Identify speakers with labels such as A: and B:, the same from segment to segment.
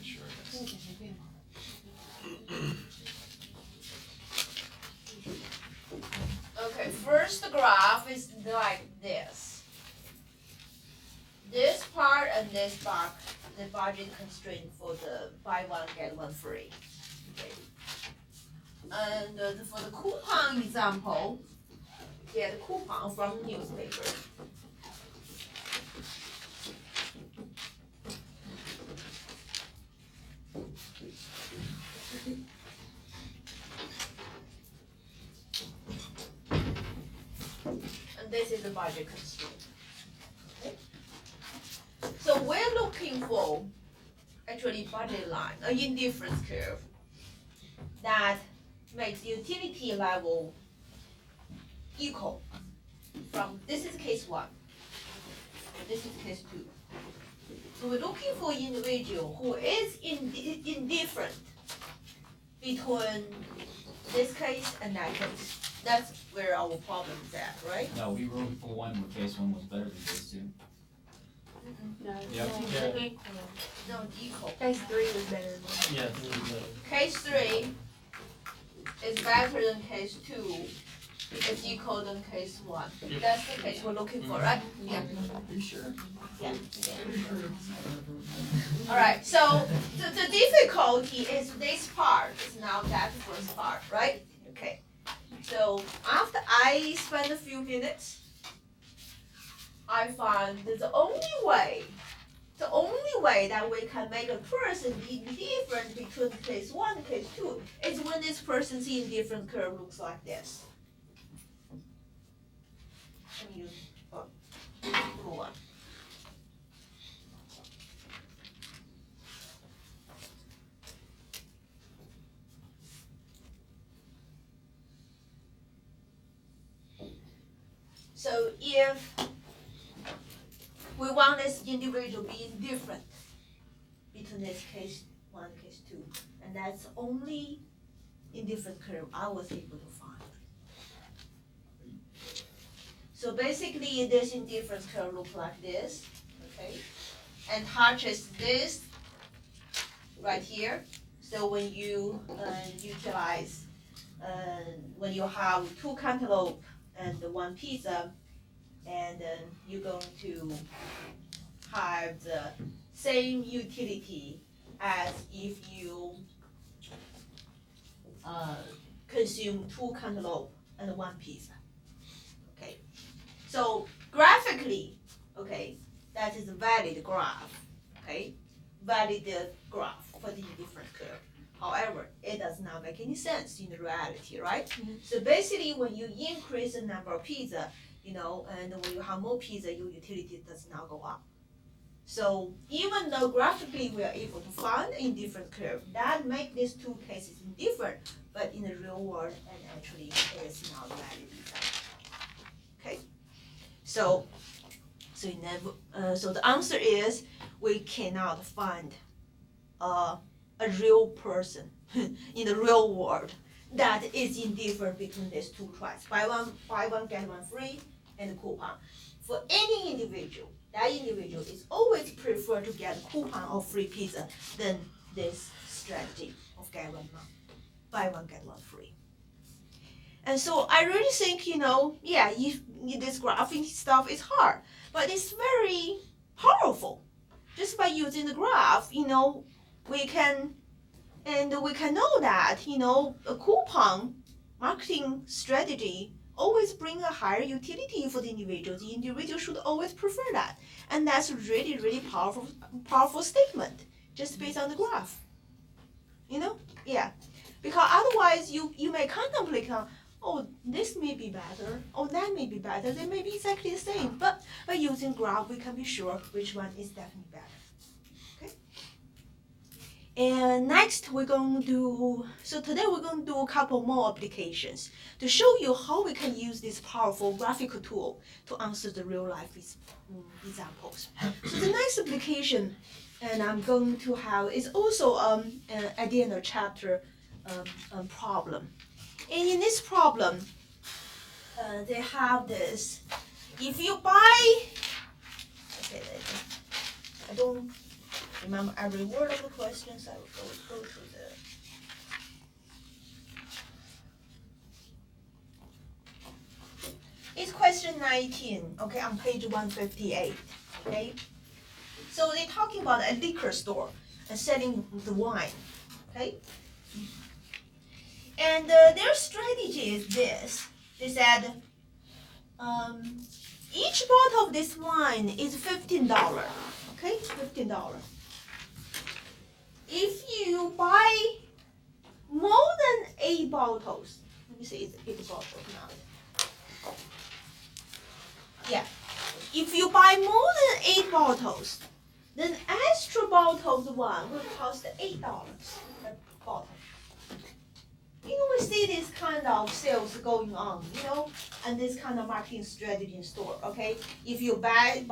A: Sure.
B: Okay, first graph is like this. This part and this part, the budget constraint for the buy one get one free. Okay. And for the coupon example, get a coupon from the newspaper. And this is the budget constraint. Okay. So we're looking for actually budget line, an indifference curve that makes utility level equal from this is case 1, this is case 2. So we're looking for individual who is indifferent between this case and that case. That's where our problem is at, right?
C: No, we wrote for one where case one was better than case two.
D: No,
C: Yep.
B: No, equal.
D: Case 3 was better than
C: Yeah.
B: Case 3 is better than case 2. It's equal than case 1. That's the case we're looking for, right? Yeah.
A: Are you sure?
B: Yeah. All right. So the difficulty is this part is now that first part, right? Okay. So after I spend a few minutes, I find that the only way that we can make a person indifferent between case 1 and case 2 is when this person's indifferent curve looks like this. Let me use blue one. So if we want this individual to be indifferent between this case 1 and case 2, and that's only indifferent curve I was able to find. So basically this indifference curve looks like this, okay? And touches this right here. So when you utilize, when you have 2 cantaloupe and 1 pizza, and then you're going to have the same utility as if you consume 2 cantaloupe and 1 pizza. Okay, so graphically, okay, that is a valid graph. Okay, valid graph for the indifferent curve. However, it does not make any sense in reality, right?
D: Mhm.
B: So basically, when you increase the number of pizza, and when you have more pizza, your utility does not go up. So even though graphically we are able to find an indifferent curve that make these 2 cases indifferent, but in the real world, and actually it is not valid example. Okay, so the answer is we cannot find a real person in the real world that is indifferent between these 2 choices. Buy one get one free, and coupon. For any individual, that individual is always prefer to get a coupon or free pizza than this strategy of buy one get one free. And so I really think, if this graphing stuff is hard, but it's very powerful. Just by using the graph, we can know that, a coupon marketing strategy always bring a higher utility for the individual. The individual should always prefer that. And that's really, really powerful statement just based on the graph. Yeah. Because otherwise you may contemplate on, this may be better, that may be better, they may be exactly the same. But by using graph, we can be sure which one is definitely better. Okay? And next today we're going to do a couple more applications to show you how we can use this powerful graphical tool to answer the real life examples. So the next application, and I'm going to have, is also at the end of chapter problem. And in this problem, they have this. If you buy, don't remember every word of the questions, I will go to the. It's question 19, okay, on page 158, okay? So they're talking about a liquor store and selling the wine, okay? And their strategy is this. They said, each bottle of this wine is $15, okay? $15. If you buy more than 8 bottles, let me see, it's 8 bottles now. Yeah, if you buy more than 8 bottles, then extra bottle of the wine will cost $8 per bottle. You know, we see this kind of sales going on, you know, and this kind of marketing strategy in store, okay? If you buy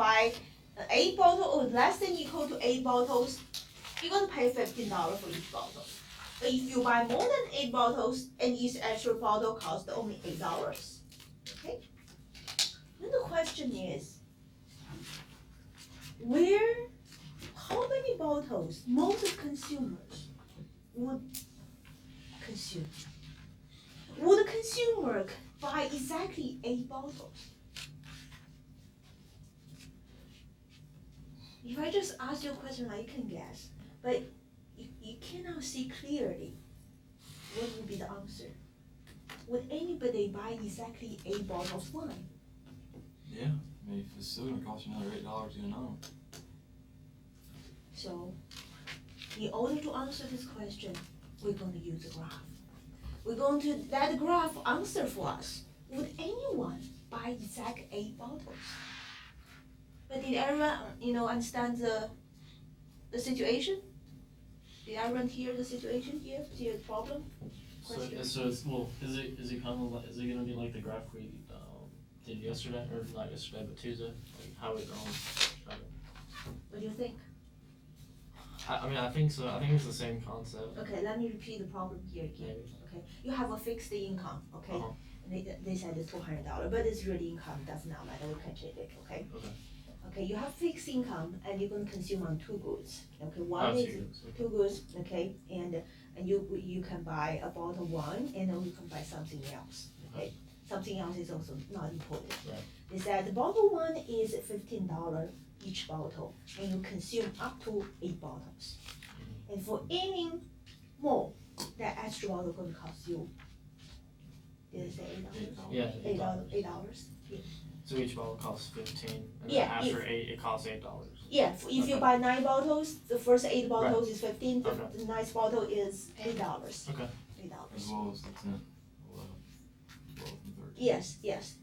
B: 8 bottles or less than equal to 8 bottles, you're gonna pay $15 for each bottle. But if you buy more than 8 bottles and each extra bottle costs only $8, okay? Then the question is, how many bottles most consumers would consume? Would a consumer buy exactly 8 bottles? If I just ask you a question, you can guess, but you cannot see clearly what would be the answer. Would anybody buy exactly 8 bottles of wine?
A: Yeah, I mean, if it's still gonna cost you another $8 to know.
B: So, in order to answer this question, we're going to use a graph. We're going to let the graph answer for us. Would anyone buy exact 8 bottles? But did everyone, understand the situation? Did everyone hear the situation here? See the problem? Question?
E: So it's well. Is it kind of like, is it gonna be like the graph we did yesterday, or not yesterday but Tuesday? Like how it
B: What do you think?
E: I mean I think so. I think it's the same concept.
B: Okay, let me repeat the problem here again.
E: Maybe.
B: Okay, you have a fixed income. Okay,
E: Uh-huh.
B: they said it's $200, but it's real income. Does not matter. We can change it. Okay.
E: Okay.
B: Okay, you have fixed income and you're gonna consume on 2 goods. Okay,
E: Oh,
B: one is
E: 2 goods, okay.
B: 2 goods. Okay, and you can buy a bottle of wine and then you can buy something else. Okay, something else is also not important.
E: Right.
B: They said the bottle one is $15 each bottle, and you consume up to 8 bottles. And for any more, that extra bottle gonna cost you. Did I say $8?
E: Yeah.
B: $8. Yeah.
E: So each bottle costs 15, and
B: Yeah,
E: then after 8, it costs $8.
B: Yeah, if you
E: Okay.
B: buy 9 bottles, the first 8 bottles is 15. The,
E: Okay.
B: the ninth bottle is $8.
E: Okay.
A: As
B: $8.
A: well as the 10, 11, 12, and 13.
B: Yes,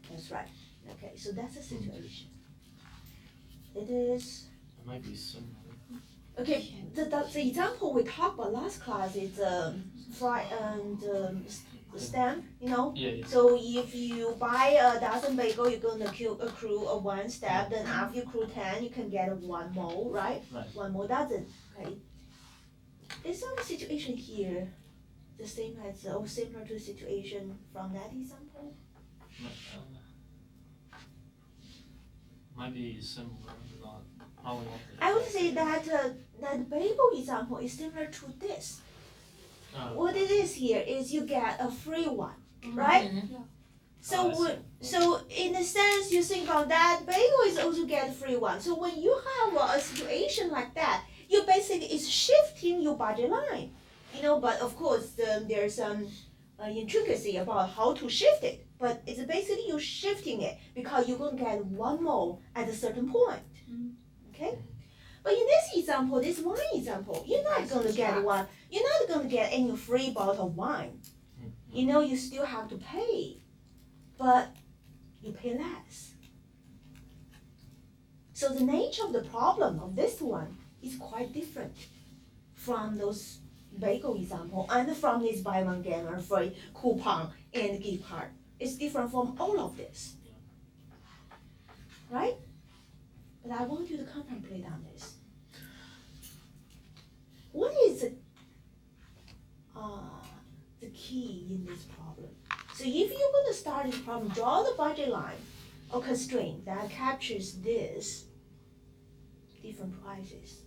B: that's right. Okay, so that's the situation. It is.
E: It might be similar.
B: Okay, the example we talked about last class is fry and stamp,
E: Yeah.
B: So if you buy a dozen bagel, you're gonna accrue a 1 step. Then after you accrue 10, you can get 1 more, right?
E: Right.
B: 1 more dozen. Okay. Is our situation here the same as or similar to the situation from that example?
E: Might be similar, but not probably not.
B: I would say that that bagel example is similar to this. What it is here is you get a free one, right? So
E: Oh, I see.
B: so in a sense, you think about that bagel is also get a free one. So when you have a situation like that, you basically is shifting your budget line, But of course, there's some intricacy about how to shift it. But it's basically you shifting it because you're gonna get 1 more at a certain point. Okay. But in this example, this wine example, you're not gonna get one. You're not gonna get any free bottle of wine. You still have to pay, but you pay less. So the nature of the problem of this one is quite different from those bagel example and from this buy one get one free coupon and gift card. It's different from all of this, right? But I want you to contemplate on this. What is the key in this problem? So if you're going to start this problem, draw the budget line or constraint that captures this different different prices.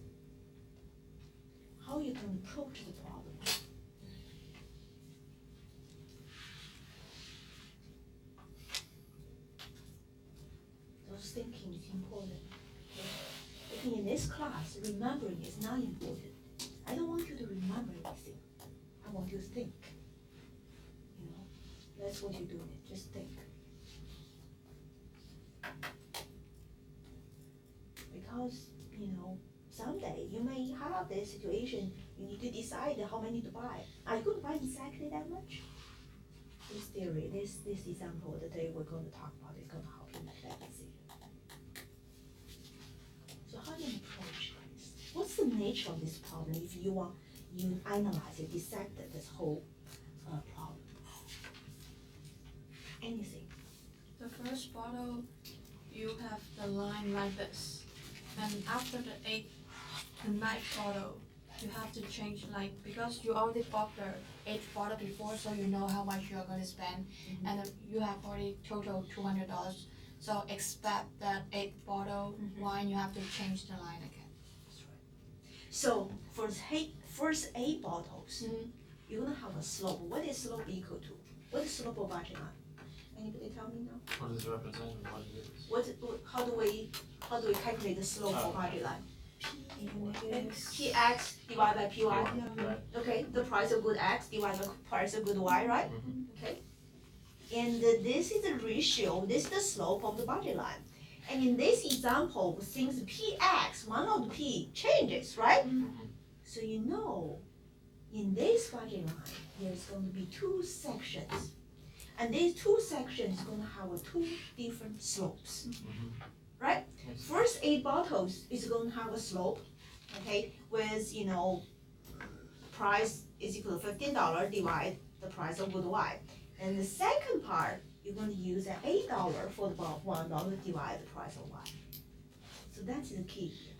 B: How you can approach the problem? Those thinking is important. I think in this class, remembering is not important. I don't want you to remember everything. I want you to think. You know, that's what you're doing. Just think. Because, you know, someday you may have this situation, you need to decide how many to buy. Are you going to buy exactly that much? This theory, this example today we're going to talk about is going to help you make that decision. So how do you approach this? What's the nature of this problem if you analyze it, dissect this whole problem? Anything?
D: The first bottle, you have the line like this. And after the 9th bottle, you have to change, like, because you already bought the 8th bottle before, so you know how much you're going to spend. And you have already total $200. So expect that 8th bottle wine, you have to change the line again.
B: That's right. So for the first 8 bottles, you're gonna have a slope. What is slope equal to? What is slope of budget line? Anybody tell me now?
E: What does it represent and what it is?
B: How do we calculate the slope of budget line?
D: X.
B: Px divided by Py.
E: Right.
B: Okay, the price of good X divided by price of good Y, right? Okay. And this is the ratio, this is the slope of the budget line. And in this example, since Px, one of the P changes, right? So you know, in this budget line, there's going to be 2 sections. And these 2 sections going to have 2 different slopes, right? First 8 bottles is going to have a slope, okay, with, you know, price is equal to $15 divide the price of good Y. And the second part, you're going to use an $8 for the $1 divide the price of Y. So that's the key here.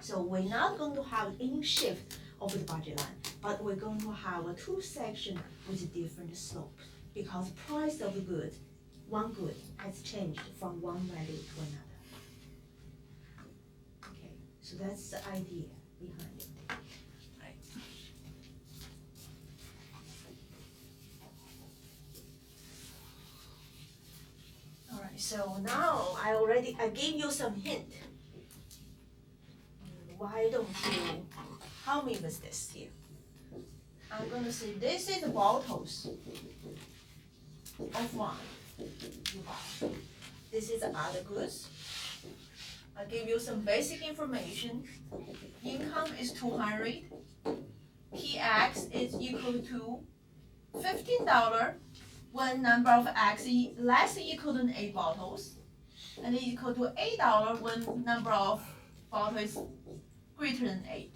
B: So we're not going to have any shift of the budget line, but we're going to have 2 sections with different slopes because price of the good, one good has changed from one value to another. Okay, so that's the idea behind it. Right. All right, so now I gave you some hint. Why don't you help me with this here? I'm gonna say this is the bottles of wine you buy. This is other goods. I give you some basic information. Income is 200. Px is equal to $15 when number of X less than equal to 8 bottles, and is equal to $8 when number of bottles is greater than 8.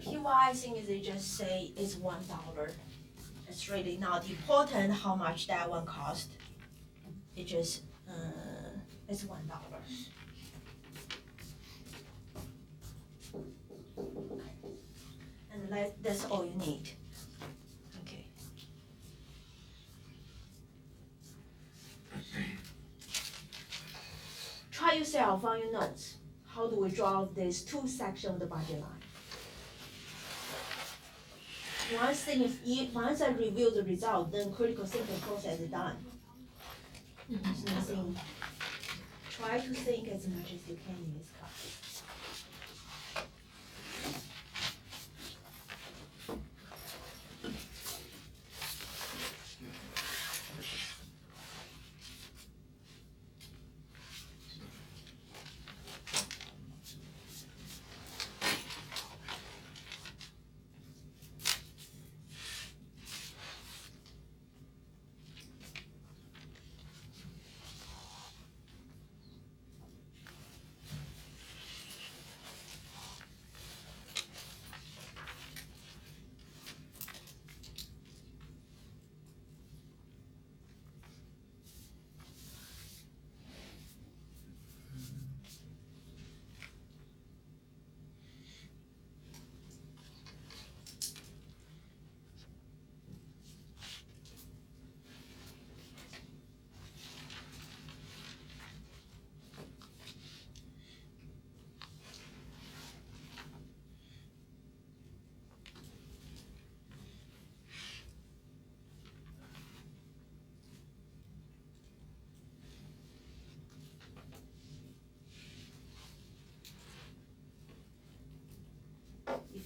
B: Py, I think they just say is $1. It's really not important how much that one cost. It just it's $1. Okay. And that's all you need. Okay. Try yourself on your notes. How do we draw these 2 sections of the budget line? Once I review the result, then critical thinking process is done. There's nothing. Try to think as much as you can in this class.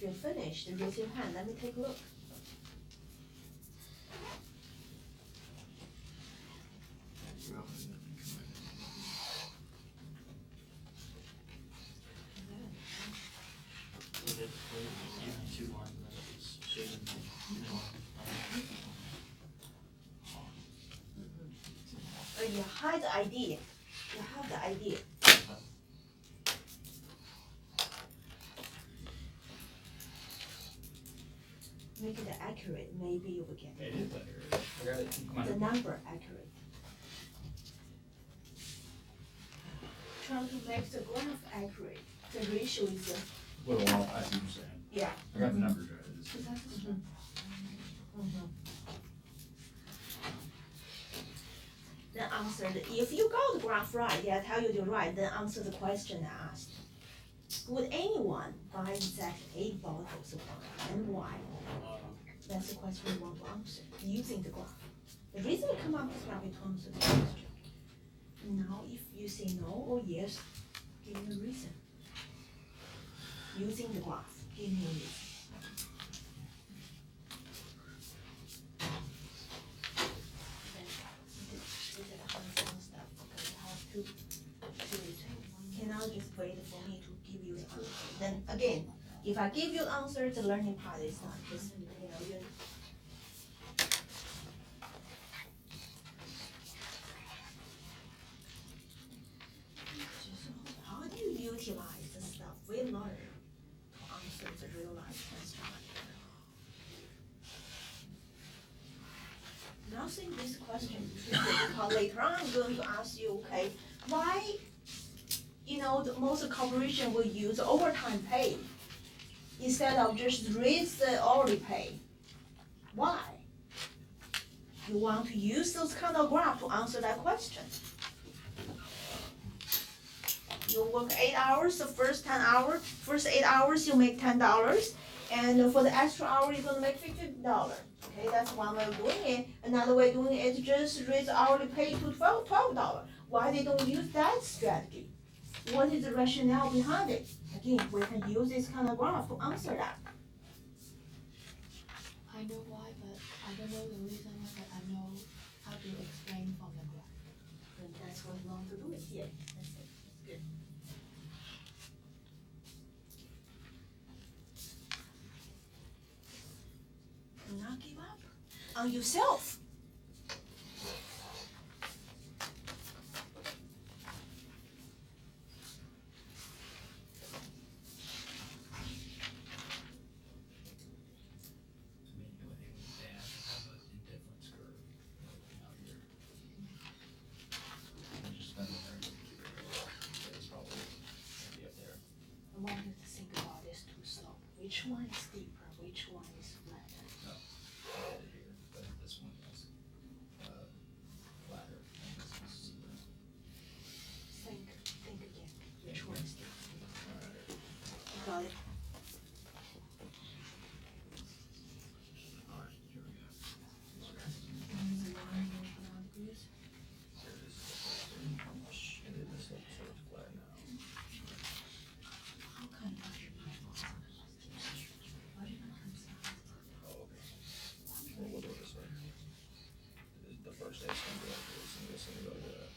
B: you're finished, raise your hand, let me take a look.
E: So they have to play with two lines and then it's shaded middle.
B: You hide the idea, you have the idea. Make it accurate, maybe you will get
C: It is better. I got it. Come
B: the
C: on.
B: number accurate. Trying to make the graph accurate, the ratio is,
C: Well, I see what you're saying.
B: yeah.
C: I got the numbers right. It's-
B: Then answer if you got the graph right, they tell you you're right, then answer the question asked. Would anyone buy exact 8 bottles of wine and why? That's the question you want to answer, using the graph. The reason you come up with graph is to answer the question. Now, if you say no or yes, give me a reason. Using the graph, give me a reason. These are the hands-on stuff, because you have to cannot just wait for me to give you the answer. Then again, if I give you the answer, the learning part is not just, you how do you utilize the stuff we learn to answer the real life question? Now think this question, because later on I'm going to ask you, okay, why, the most corporation will use overtime pay instead of just raise the hourly pay? Why? You want to use those kind of graph to answer that question. You work 8 hours, the first 8 hours you make $10, and for the extra hour you're gonna make $15. Okay, that's one way of doing it. Another way of doing it is just raise hourly pay to $12. Why they don't use that strategy? What is the rationale behind it? Again, we can use this kind of graph to answer that.
D: I know why, but I don't know the reason, but I know how to explain from the graph.
B: And that's what you want to do it. Yeah, that's it. That's good. Do not give up on yourself. I want you to think about this two slope. Which one is deeper? Which one is flatter? Think again. Which one is deeper? You got it? How come not your Why do you not answer?
A: We'll do it this way. The first date's gonna be like this, and this gonna go to that.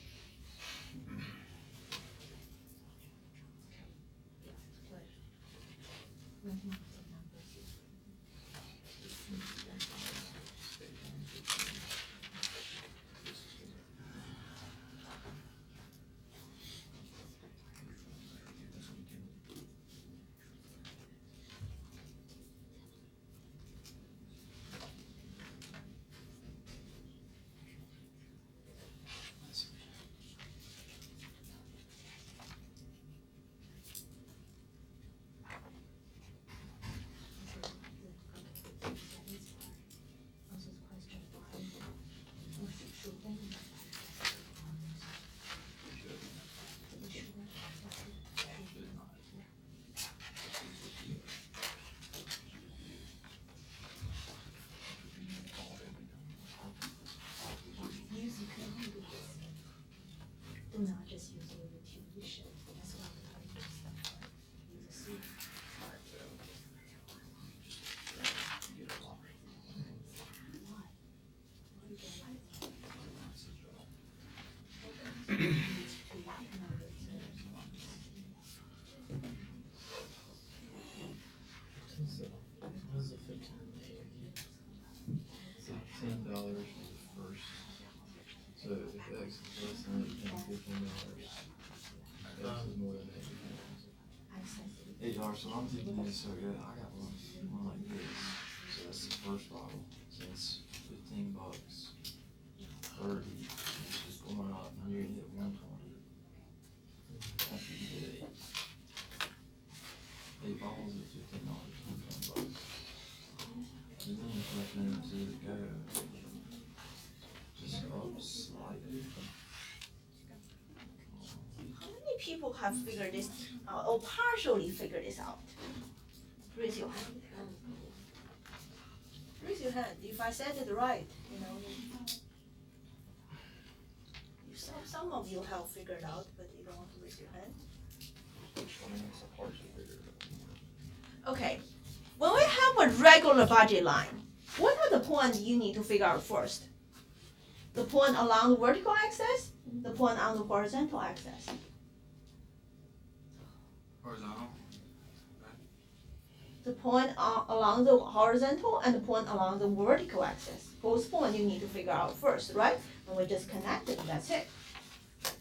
A: $8, so I'm thinking it's so good. I got one like this. So that's the first bottle. So it's $15. 30. It's just going up and you're gonna hit 120. After you get 8 bottles at $15, $15. And then it's looking to go. Just up slightly.
B: How many people have figured this out or partially figured this out? Raise your hand. Raise your hand if I said it right, you know. Some of you have figured out, but you don't want to raise your hand.
A: Which one is the partially bigger?
B: Okay, when we have a regular budget line, what are the points you need to figure out first? The point along the vertical axis, the point on the horizontal axis.
A: Horizontal.
B: The point along the horizontal and the point along the vertical axis. Both points you need to figure out first, right? And we just connect it, that's it.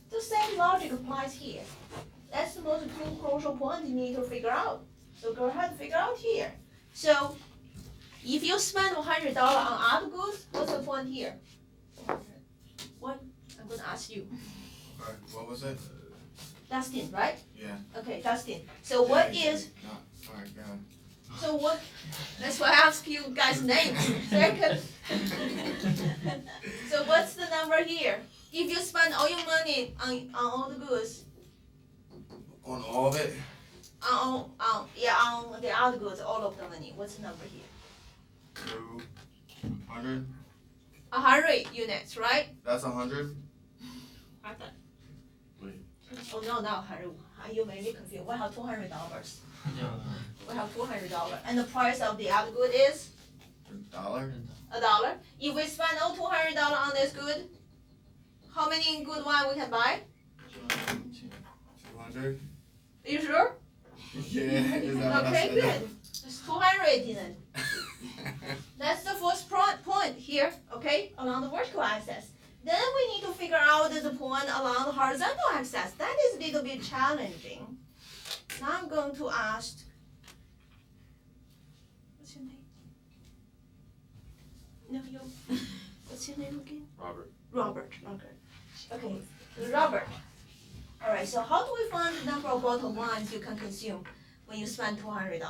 B: The same logic applies here. That's the most two crucial points you need to figure out. So go ahead and figure out here. So if you spend $100 on other goods, what's the point here? What? I'm gonna ask you.
A: What was it?
B: Dustin, right?
A: Yeah.
B: Okay, Dustin. So what is,
A: Alright, go ahead.
B: so what, that's why I ask you guys' names. Second. So what's the number here? If you spend all your money on all the goods,
A: On all of it?
B: on the other goods, all of the money, what's the number here?
A: 200?
B: 100 units, right?
A: That's 100?
E: Wait.
B: Oh, no, not 100. You made me confused. We have $200.
E: Yeah.
B: We have $200. And the price of the other good is
A: $1?
B: $1. If we spend all $200 on this good, how many good wine we can buy?
A: 200?
B: Are you sure?
A: Yeah, is that what I
B: Okay,
A: said?
B: good. It's 280 then. That's the first point here, okay, along the vertical axis. Then we need to figure out the point along the horizontal axis. That is a little bit challenging. Now I'm going to ask, what's your name? No, you. What's your name again?
E: Robert.
B: Robert. Okay, Robert. All right. So how do we find the number of bottle wines you can consume when you spend $200?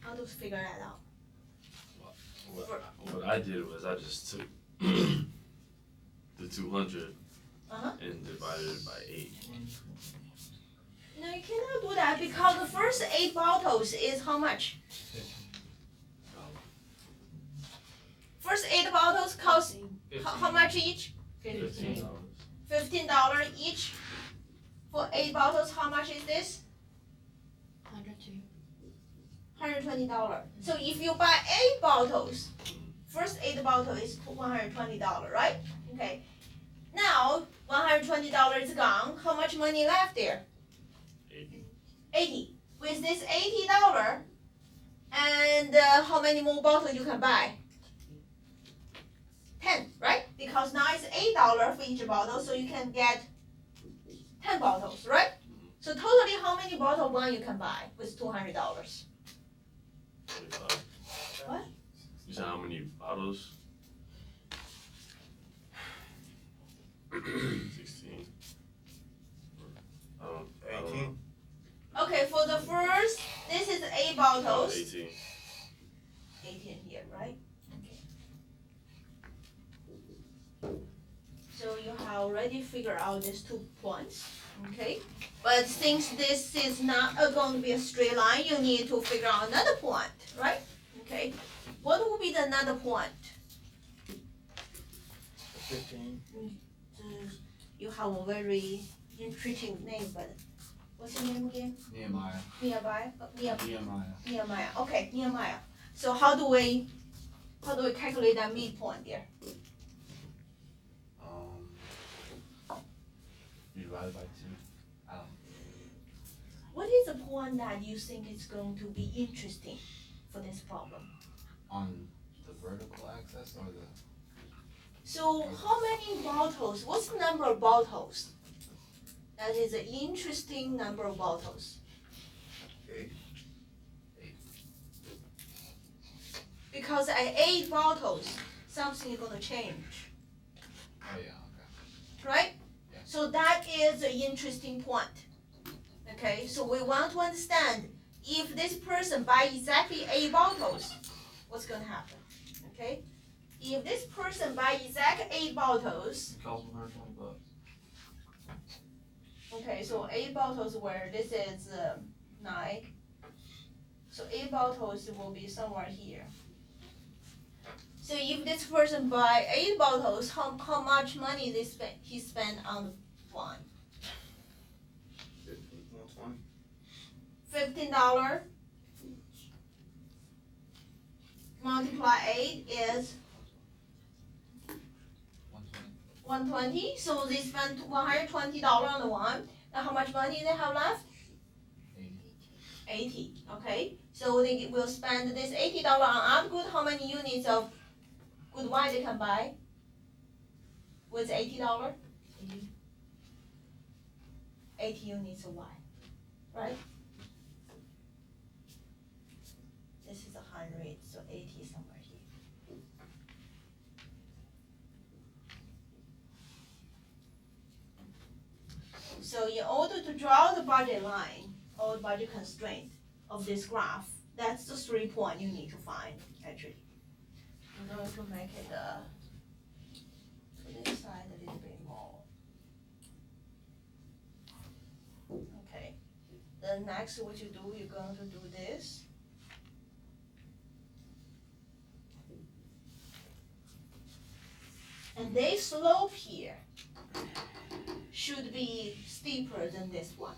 B: How do we figure that out?
F: What I did was I just took the 200
B: Uh-huh.
F: and divided it by 8.
B: No, you cannot do that because the first 8 bottles is how much? First 8 bottles cost how much each?
E: $15.
B: $15 each. For 8 bottles, how much is this?
D: 102.
B: $120. So if you buy 8 bottles, first 8 bottles is $120, right? Okay. Now $120 is gone. How much money left there? 80. With this $80, and how many more bottles you can buy? 10, right? Because now it's $8 for each bottle, so you can get 10 bottles, right? So totally, how many bottles of wine you can buy with $200?
F: 25.
B: What?
F: You said how many bottles? 16. I don't
A: 18?
F: know.
B: Okay, for the first, this is 8
F: Oh,
B: bottles.
F: 18.
B: 18 here, right? Okay. So you have already figured out these 2 points, okay? But since this is not going to be a straight line, you need to figure out another point, right? Okay. What will be the another point?
A: 15.
B: You have a very intriguing name, but what's your name again?
C: Nehemiah.
B: Nehemiah. Okay, Nehemiah. So how do we calculate that midpoint there?
C: You divide by 2. I don't know.
B: What is the point that you think is going to be interesting for this problem?
C: On the vertical axis or the?
B: So how many bottles, what's the number of bottles? That is an interesting number of bottles.
C: 8.
B: Because at 8 bottles, something is gonna change,
C: Oh yeah, okay.
B: right?
C: Yeah.
B: So that is an interesting point. Okay, so we want to understand if this person buy exactly 8 bottles, what's gonna happen? Okay, if this person buy exact 8 bottles,
A: It costs $120.
B: okay, so 8 bottles where this is 9, so 8 bottles will be somewhere here. So if this person buy 8 bottles, how much money he spend on wine? $15 multiply 8 is
C: 120.
B: $120. So they spend $120 on the wine. Now how much money they have left? 80. Okay. So they will spend this $80 on other good. How many units of good wine they can buy with $80? 80 units of wine, right? This is 100, so 80 somewhere here. So in order to draw the budget line or budget constraint of this graph, that's the 3 point you need to find actually. I'm going to make it to this side a little bit more. Okay. Then next what you do, you're going to do this. And this slope here should be steeper than this one.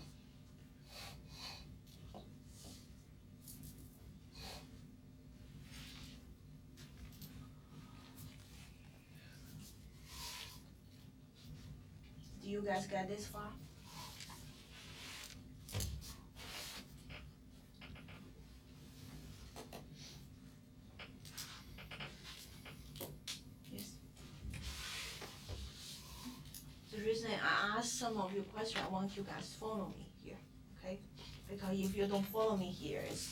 B: Do you guys get this far? The reason I asked some of you questions, I want you guys to follow me here, okay? Because if you don't follow me here, it's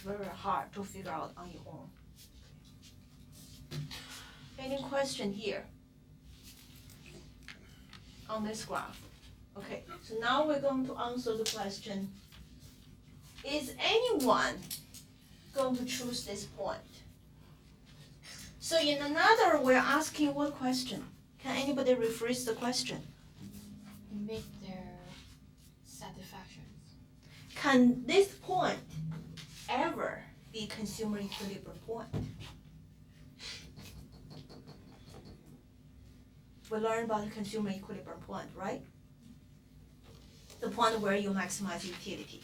B: very hard to figure out on your own. Any question here on this graph? Okay, so now we're going to answer the question, is anyone going to choose this point? So in another, we're asking what question? Can anybody rephrase the question?
D: Meet their satisfaction.
B: Can this point ever be consumer equilibrium point? We learned about the consumer equilibrium point, right? The point where you maximize utility.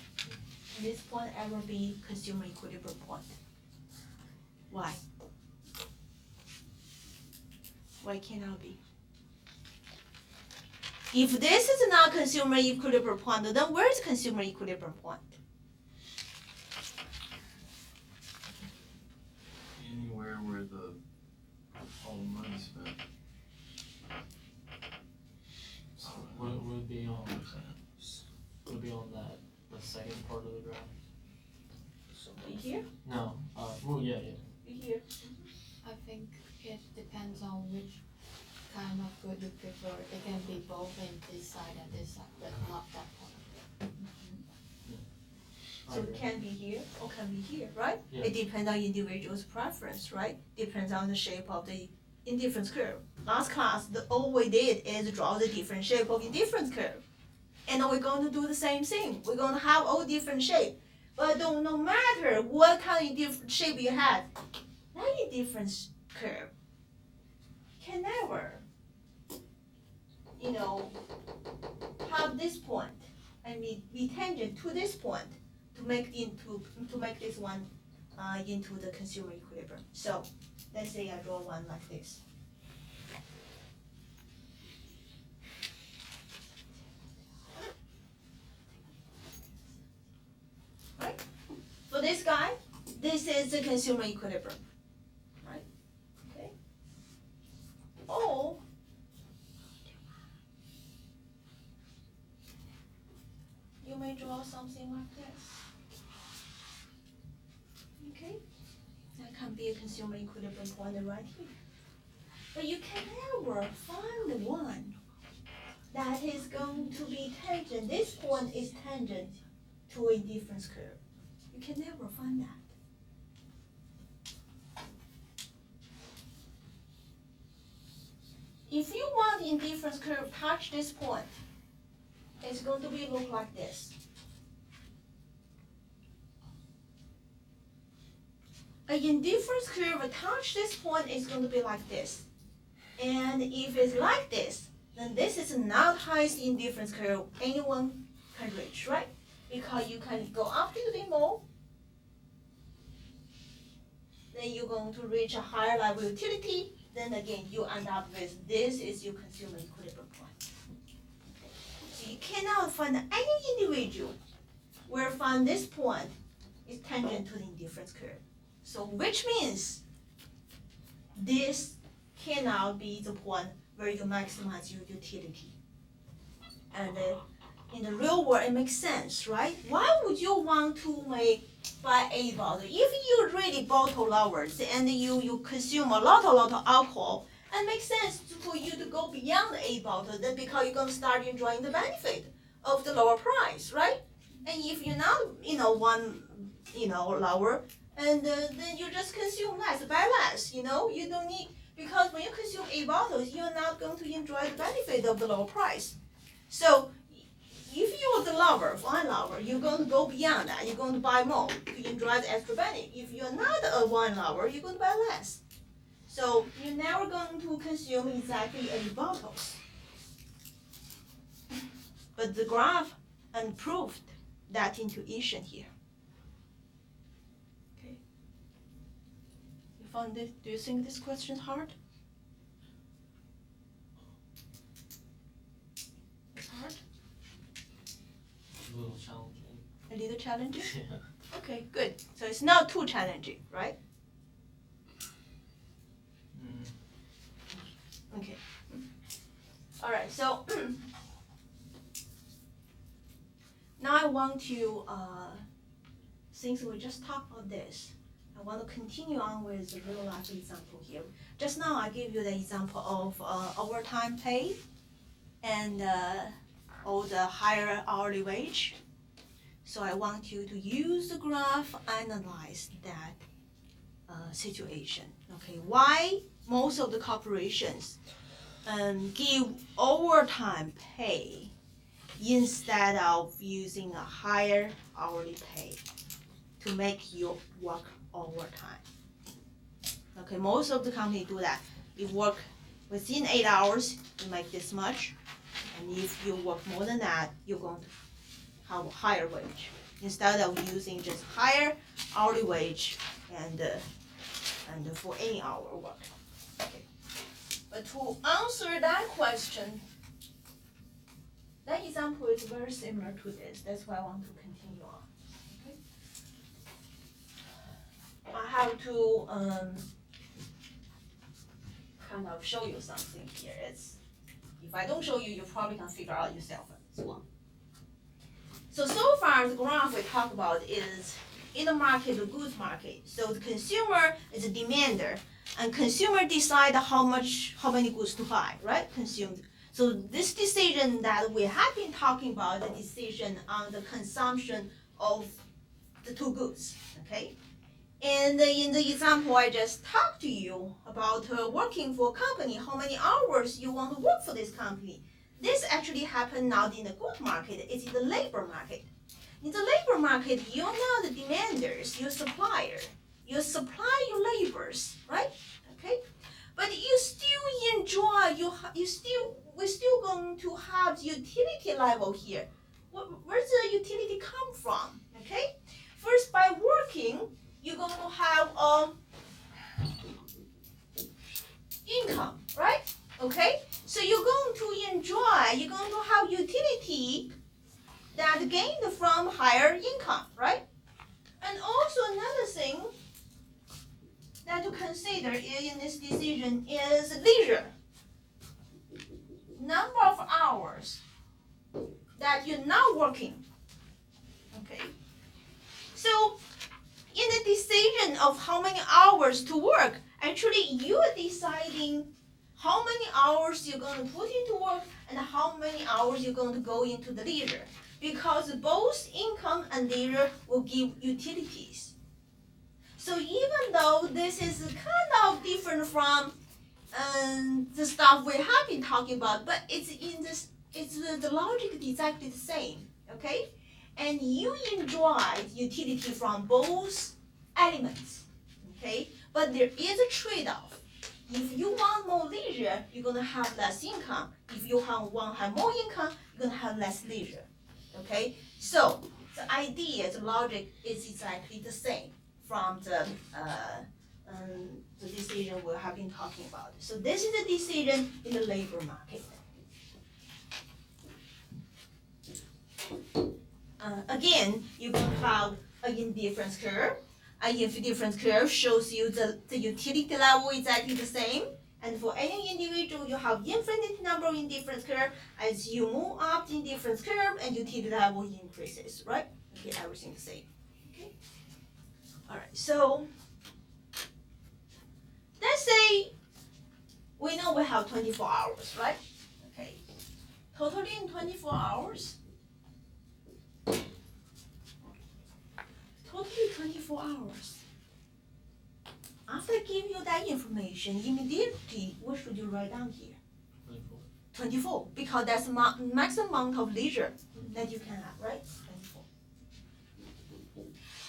B: Can this point ever be consumer equilibrium point? Why? Why cannot be? If this is not consumer equilibrium point, then where is consumer equilibrium point?
A: Anywhere where all the money's spent.
E: Would be on that the second part of the graph.
B: Right here?
E: No, well yeah.
B: Right here.
D: I think it depends on which kind of good you prefer. It can be both in this side and this side, but not that point.
E: I
B: So it
E: agree.
B: can be here or can be here, right?
E: Yeah.
B: It depends on individual's preference, right? Depends on the shape of the indifference curve. Last class, all we did is draw the different shape of indifference curve. And we're going to do the same thing. We're going to have all different shape. But no matter what kind of different shape you have, that indifference curve can never, have this point. I mean, be tangent to this point to make this one into the consumer equilibrium. So let's say I draw one like this. Right? For this guy, this is the consumer equilibrium. Right? Okay? Or you may draw something like this. can be a consumer equilibrium point right here. But you can never find one that is going to be tangent. This point is tangent to a difference curve. You can never find that. If you want indifference curve touch this point, it's going to be look like this. A indifference curve touch this point is going to be like this. And if it's like this, then this is not highest indifference curve anyone can reach, right? Because you can go up to the more, then you're going to reach a higher level utility. Then again, you end up with this is your consumer equilibrium point. So you cannot find any individual where find this point is tangent to the indifference curve. So which means this cannot be the point where you maximize your utility. And in the real world, it makes sense, right? Why would you want to buy a bottle? If you really bottle lovers and you consume a lot of alcohol, it makes sense for you to go beyond a bottle, then because you're going to start enjoying the benefit of the lower price, right? And if you're not, one, lover, and then you just consume less, buy less, you don't need, because when you consume a bottle, you're not going to enjoy the benefit of the lower price. So if you're the lover, wine lover, you're going to go beyond that. You're going to buy more to enjoy the extra benefit. If you're not a wine lover, you're going to buy less. So you're never going to consume exactly 8 bottles. But the graph proved that intuition here. Okay. You found it? Do you think this question hard? It's hard?
E: A little challenging.
B: A little challenging?
E: Yeah.
B: Okay, good. So it's not too challenging, right? Okay. All right, so now I want to, since we just talked about this, I want to continue on with the real life example here. Just now I gave you the example of overtime pay and or the higher hourly wage. So I want you to use the graph, analyze that situation. Okay, why most of the corporations give overtime pay instead of using a higher hourly pay to make you work overtime. Okay, most of the companies do that. You work within 8 hours, you make this much. And if you work more than that, you're going to have a higher wage instead of using just higher hourly wage and for any hour work. Okay. But to answer that question, that example is very similar to this. That's why I want to continue on. Okay. I have to kind of show you something here. If I don't show you, you probably can figure out yourself as well. So far the graph we talk about is in the market, the goods market. So the consumer is a demander, and consumer decide how many goods to buy, right? Consumed. So this decision that we have been talking about, the decision on the consumption of the 2 goods, okay? And in the example I just talked to you about working for a company, how many hours you want to work for this company. This actually happened not in the goods market, it's in the labor market. In the labor market, you're not the demanders, you're supplier. You supply your laborers, right? Okay? But you still enjoy, we're still going to have the utility level here. Where's the utility come from? Okay? First, by working, you're going to have income, right? Okay? So you're going to enjoy, you're going to have utility that gained from higher income, right? And also another thing that to consider in this decision is leisure. Number of hours that you're not working, okay? So in the decision of how many hours to work. Actually, you are deciding how many hours you're going to put into work and how many hours you're going to go into the leisure. Because both income and leisure will give utilities. So even though this is kind of different from the stuff we have been talking about, but the logic is exactly the same, okay? And you enjoy utility from both elements, okay? But there is a trade-off. If you want more leisure, you're gonna have less income. If you want to have more income, you're gonna have less leisure, okay? So the idea, the logic is exactly the same from the decision we have been talking about. So this is the decision in the labor market. Again, you can have an indifference curve. An indifference curve shows you the utility level is exactly the same. And for any individual, you have infinite number of indifference curve. As you move up the indifference curve, and utility level increases, right? You get everything the same. Okay. All right. So let's say we know we have 24 hours, right? Okay. Totally in 24 hours. Totally 24 hours. After I give you that information, immediately, what should you write down here?
E: 24.
B: 24, because that's the maximum amount of leisure that you can have, right? 24.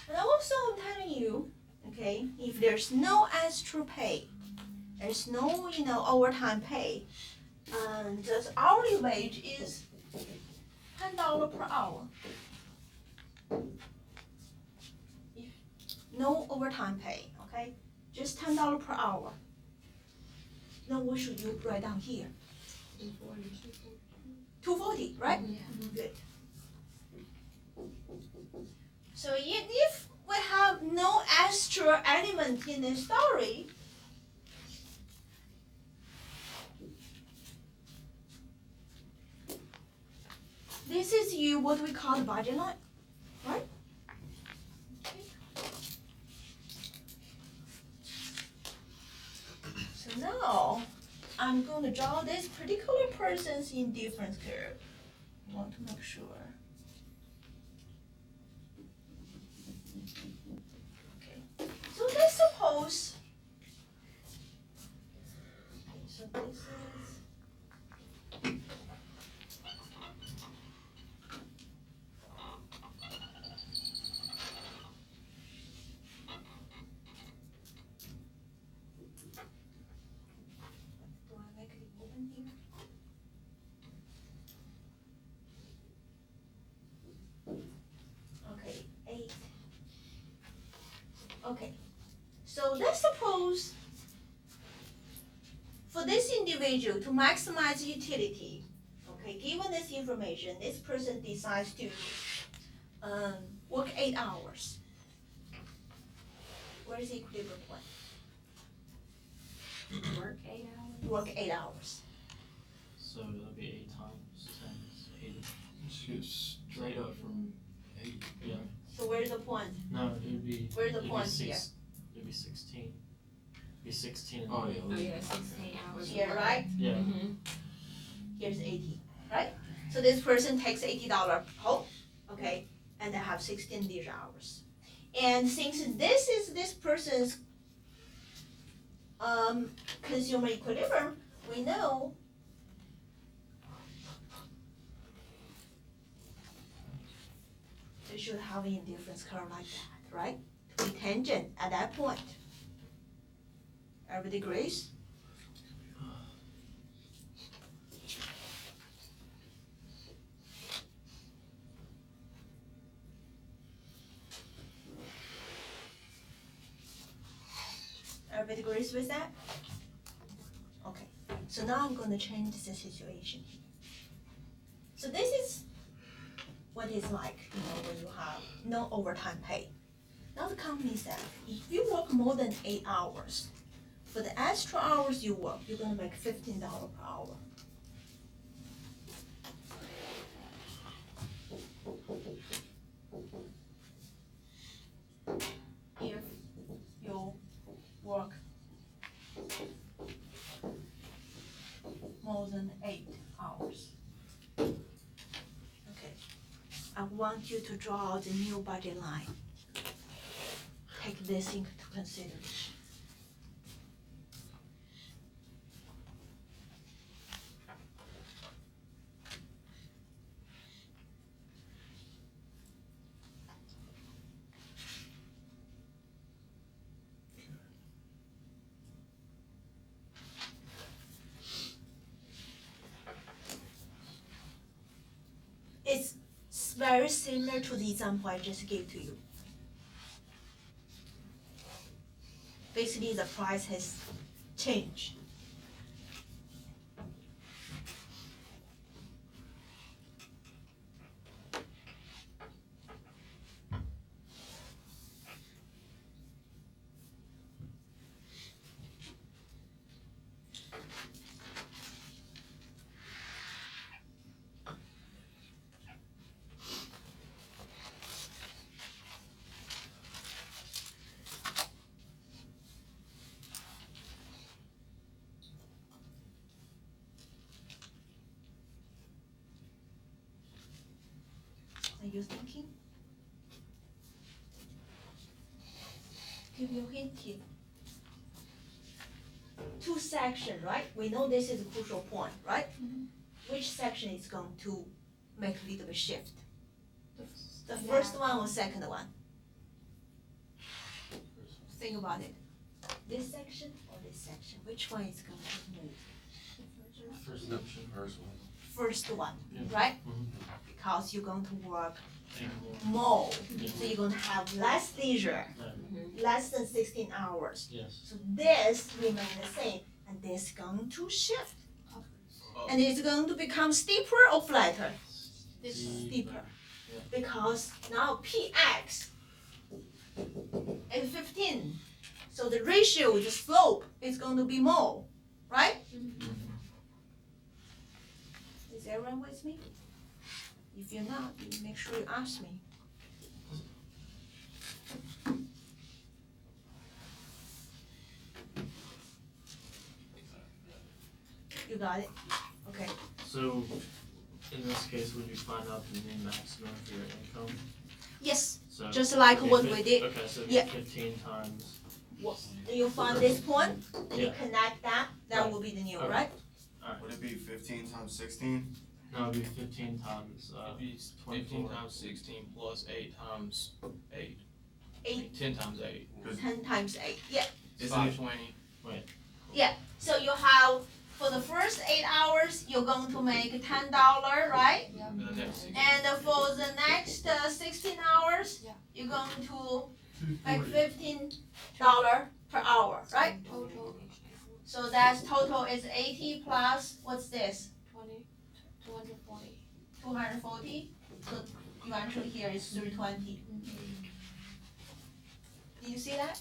B: And also, I'm telling you, okay, if there's no extra pay, there's no, overtime pay, and the hourly wage is $10 per hour. No overtime pay, okay? Just $10 per hour. Now what should you write down here? 240, right? Good. So if we have no extra element in the story, this is what we call the budget line, right? So now I'm going to draw this particular person's indifference curve. I want to make sure. Okay. So let's suppose. So this is. Do I make it open here? Okay, 8. Okay, so let's suppose for this individual to maximize utility, okay, given this information, this person decides to work 8 hours. Where is the equilibrium point?
D: Work 8 hours.
B: Work 8 hours.
E: So that'll be 8 times 10 is 80.
A: Just straight up from 8.
E: Yeah.
B: So where's the point?
E: No, it would be.
B: Where's the
E: it'd
B: point
E: be
B: here?
E: It'd be 16. It'd be 16.
A: Oh yeah.
C: Oh yeah, 16 hours.
B: Here, right?
E: Yeah.
B: Here's 80, right? So this person takes $80 home, okay, and they have 16 leisure hours. And since this is this person's consumer equilibrium, we know they should have an indifference curve like that, right? To be tangent at that point. Everybody agrees? Everybody agrees with that? Okay, so now I'm gonna change the situation. So this is what it's like, when you have no overtime pay. Now the company said, if you work more than 8 hours, for the extra hours you work, you're gonna make $15 per hour. If you want you to draw the new budget line. Take this into consideration. It's very similar to the example I just gave to you. Basically, the price has changed. Are you thinking? Give you a hint here. Two sections, right? We know this is a crucial point, right? Which section is going to make a little bit shift? The first one or second one? Think about it. This section or this section? Which one is going to move?
E: First
F: No,
E: option.
F: first one.
B: First one,
E: Yeah.
B: right?
E: Mhm.
B: Because you're going to work
E: Anymore.
B: more,
E: Yeah.
B: so you're going to have less leisure,
E: Right.
B: less than 16 hours.
E: Yes.
B: So this remain the same, and this going to shift. And it's going to become steeper or flatter?
D: This
B: Steeper. Because now px is 15. So the ratio, the slope is going to be more, right? Is everyone with me? If you're not, you make sure you ask me. You got it? Okay.
E: So, in this case, would you find out the new maximum for your income?
B: Yes,
E: So
B: just like
E: it'd be
B: what we did.
E: Okay, so it'd be
B: Yeah.
E: 15 times.
B: You find this point, you
E: Yeah.
B: connect that, that will be the new,
E: Okay.
B: right?
G: Would it be 15 times 16?
E: No, it'd be 15 times.
H: It'd be 15
E: 24.
H: times 16 plus 8 times 8.
B: 8,
H: 10 times 8.
B: 10 times 8, yeah.
H: It's
G: Isn't it-
H: 520.
B: So you have, for the first 8 hours, you're going to make $10, right?
H: And the next 16.
B: And for the next 16 hours,
D: Yeah.
B: you're going to make $15 per hour, right?
D: total
B: So that's total is 80 plus, what's this?
D: 240.
B: 240? So eventually here is 320. Did you see that?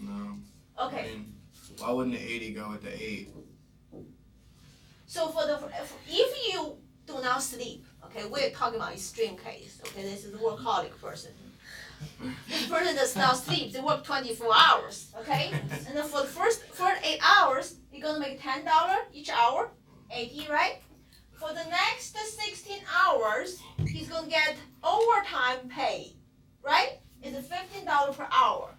G: No.
B: Okay.
G: I mean, why wouldn't the 80 go with the 8?
B: So if you do not sleep, okay, we're talking about extreme case, okay, this is a workaholic person. This person does not sleep, they work 24 hours, okay? And then for the first 8 hours, you're gonna make $10 each hour, 80, right? For the next 16 hours, he's gonna get overtime pay, right? It's $15 per hour.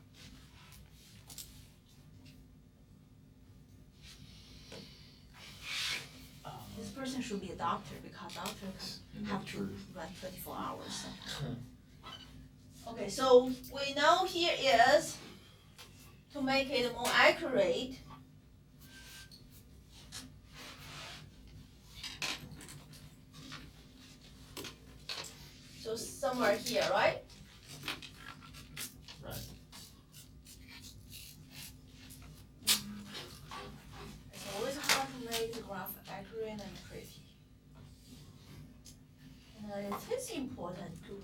B: This person should be a doctor because doctor have to run 24 hours sometimes. Okay, so we know here is, to make it more accurate, so somewhere here, right?
E: Right.
B: It's always hard to make the graph accurate and pretty. And it is important to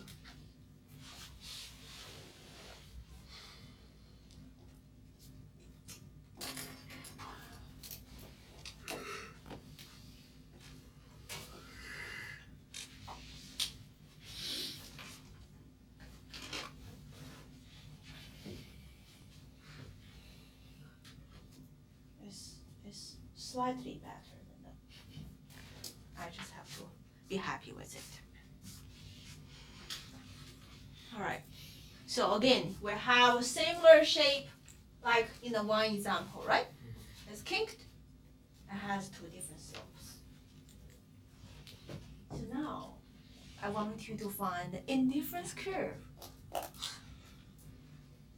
B: is slightly better than that. I just have to be happy with it. Alright, so again, we have a similar shape like in the one example, right? It's kinked, it has two different slopes. So now, I want you to find the indifference curve.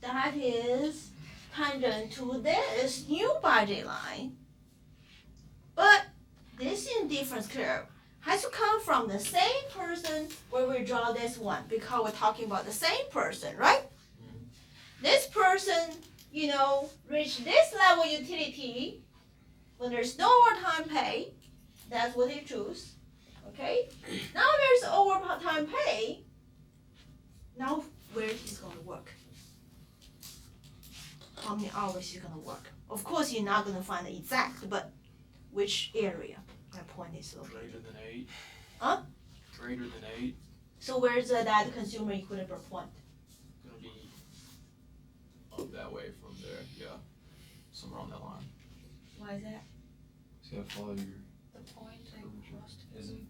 B: That is tangent to this new budget line. But this indifference curve has to come from the same person where we draw this one, because we're talking about the same person, right? This person, reach this level utility when there's no overtime pay. That's what they choose. Okay? Now there's overtime pay. Now where he's gonna work? How many hours he's gonna work? Of course you're not gonna find the exact, but which area that point is located.
H: Greater than 8.
B: Huh?
H: Greater than 8.
B: So where's that consumer equilibrium point?
H: Gonna be up that way from there. Yeah. Somewhere on that line.
B: Why is that?
A: It's gotta follow your,
D: The point they crossed.
A: isn't,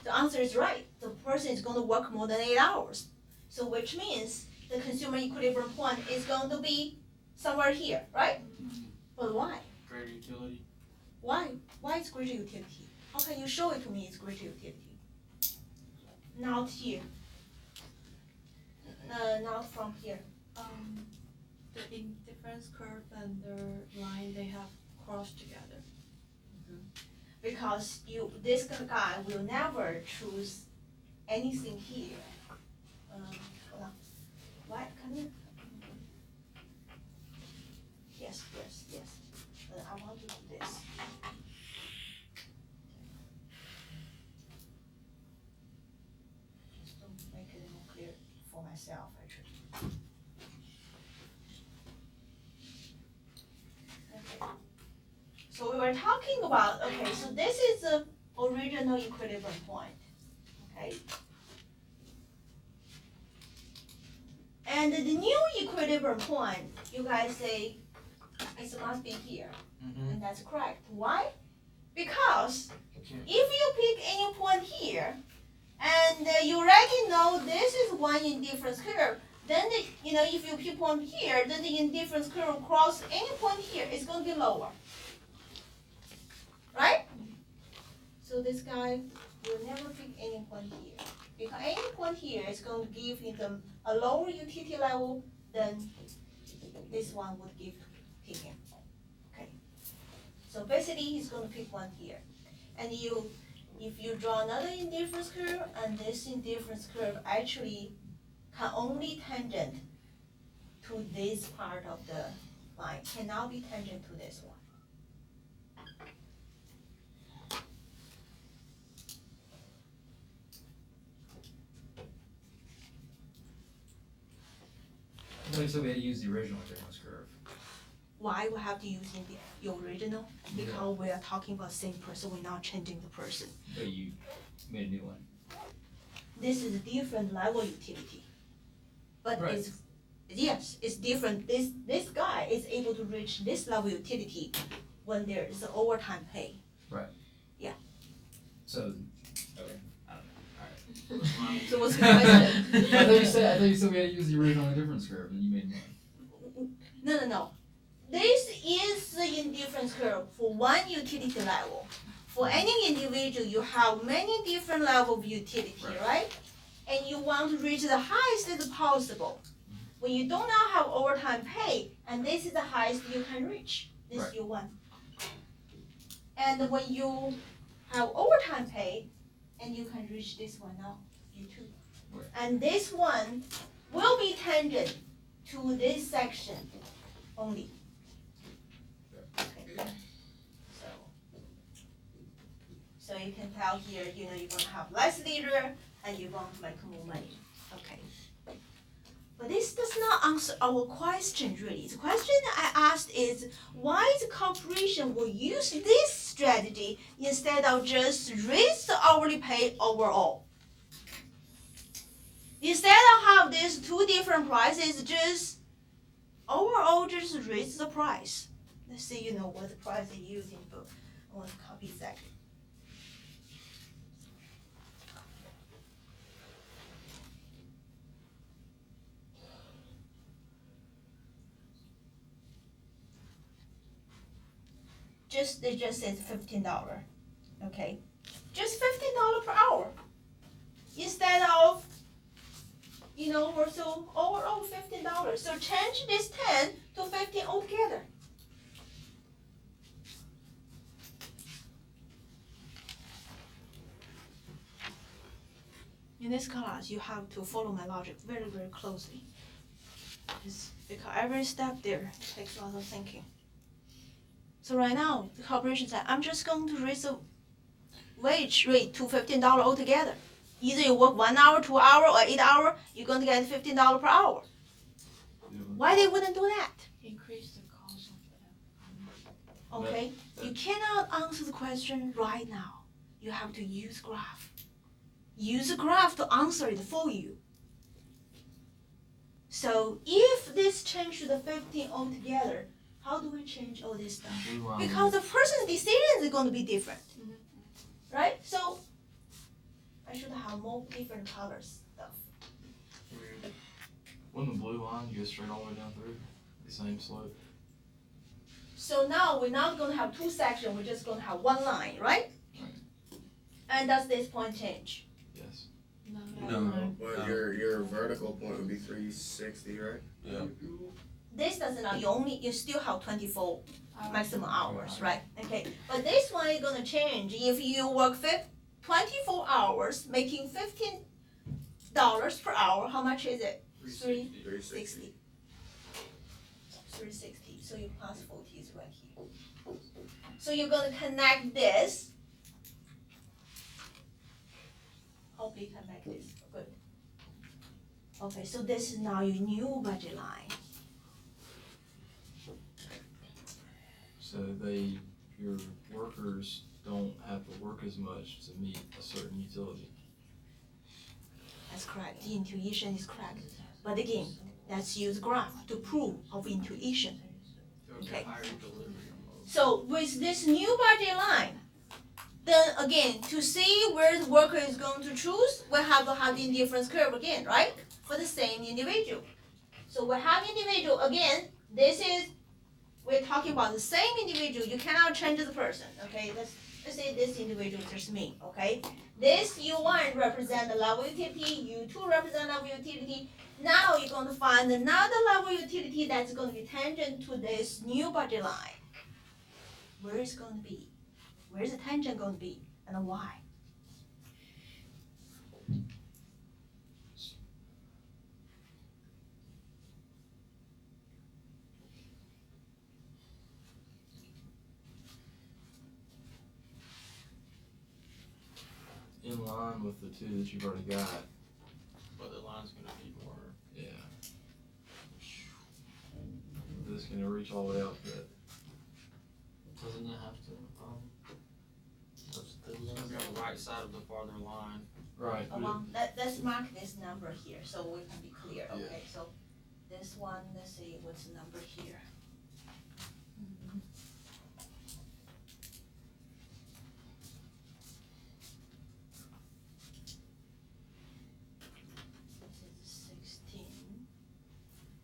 B: The answer is right. The person is going to work more than 8 hours. So which means the consumer equilibrium point is going to be somewhere here, right? But why?
H: Greater utility.
B: Why? Why is greater utility? How can you show it to me it's greater utility? Not here. Not from here.
D: The indifference curve and the line they have crossed together.
B: Because this guy will never choose anything here. Hold on. Why? Come here. Yes. But I want to do this. Just to make it more clear for myself, actually. Okay. So we were talking about, okay, so this is the original equilibrium point, okay? And the new equilibrium point, you guys say, it must be here,
H: Mm-hmm.
B: and that's correct. Why? Because
H: Okay.
B: if you pick any point here, and you already know this is one indifference curve, then if you pick one here, then the indifference curve across any point here is going to be lower. Right? So this guy will never pick any point here. Because any point here is going to give him a lower utility level than this one would give him. Okay. So basically he's going to pick one here. And if you draw another indifference curve, and this indifference curve actually can only tangent to this part of the line, cannot be tangent to this one.
I: No, so we had to use the original difference curve.
B: Why we have to use the original? Because we are talking about same person, we're not changing the person.
I: But you made a new one.
B: This is a different level utility. But
I: Right.
B: it's different. This guy is able to reach this level utility when there is overtime pay.
I: So, okay, I don't know, alright.
B: So what's the question?
I: I thought you said we had to use the original difference curve and you made one.
B: No. This is the indifference curve for one utility level. For any individual, you have many different levels of utility, right? And you want to reach the highest as possible. When you do not have overtime pay, and this is the highest you can reach, this
I: Right.
B: you want. And when you have overtime pay, and you can reach this one now, you too.
I: Right.
B: And this one will be tangent to this section only. Okay. So you can tell here, you're gonna have less leader and you're going to make more money. Okay. But this does not answer our question really. The question I asked is why the corporation will use this strategy instead of just raise the hourly pay overall. Instead of have these two different prices, just overall just raise the price. Let's see, what the price they use in book. I want to copy that. it just says $15, okay? Just $15 per hour. Instead of, or so overall $15. So change this 10 to 15 altogether. In this class, you have to follow my logic very, very closely. Because every step there takes a lot of thinking. So right now, the corporation said, I'm just going to raise the wage rate to $15 altogether. Either you work 1 hour, 2 hour, or 8 hour, you're going to get $15 per hour. Why they wouldn't do that?
D: Increase the cost of them.
B: Okay, you cannot answer the question right now. You have to use graph. Use a graph to answer it for you. So if this change to the 15 altogether, how do we change all this stuff?
A: Blue line.
B: Because the person's decision is going to be different, right? So I should have more different colors stuff.
A: When the blue line, you go straight all the way down through the same slope.
B: So now we're not going to have two sections. We're just going to have one line, right?
A: Right.
B: And does this point change?
A: Yes.
F: No.
G: But your vertical point would be 360, right?
F: Yeah.
B: This doesn't know. You still have 24 maximum hours, right? Okay. But this one is going to change. If you work 24 hours, making $15 per hour, how much is it? 360. 360. So your plus 40 is right here. So you're going to connect this. Hope you can make this. Good. Okay, so this is now your new budget line.
A: So your workers don't have to work as much to meet a certain utility.
B: That's correct. The intuition is correct. But again, let's use graph to prove of intuition. Okay. So with this new budget line, then again, to see where the worker is going to choose, we have to have the indifference curve again, right? For the same individual. So we have individual, again, we're talking about the same individual. You cannot change the person, okay? Let's say this individual is just me, okay? This U1 represent the level utility, U2 represent level utility. Now you're going to find another level utility that's going to be tangent to this new budget line. Where is it going to be? Where is the tangent going to be, and why?
A: In line with the two that you've already got.
H: But the line's gonna be more.
A: Yeah. This is gonna reach all the way out to it.
E: Doesn't it have to, touch the
H: It's gonna be on the right side of the farther line.
A: Right.
B: Let's mark this number here so we can be clear, okay? So this one, let's see what's the number here. This is 16.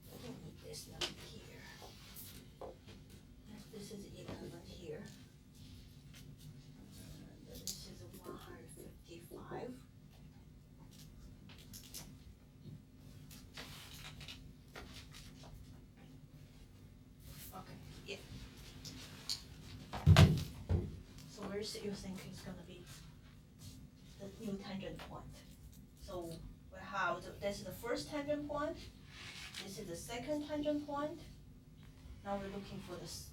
B: I don't need this number here. This is 11 here. And this is 155. Okay, yeah. So where is you think is gonna be the new tangent point? So we have, this is the first tangent point, this is the second tangent point. Now we're looking for this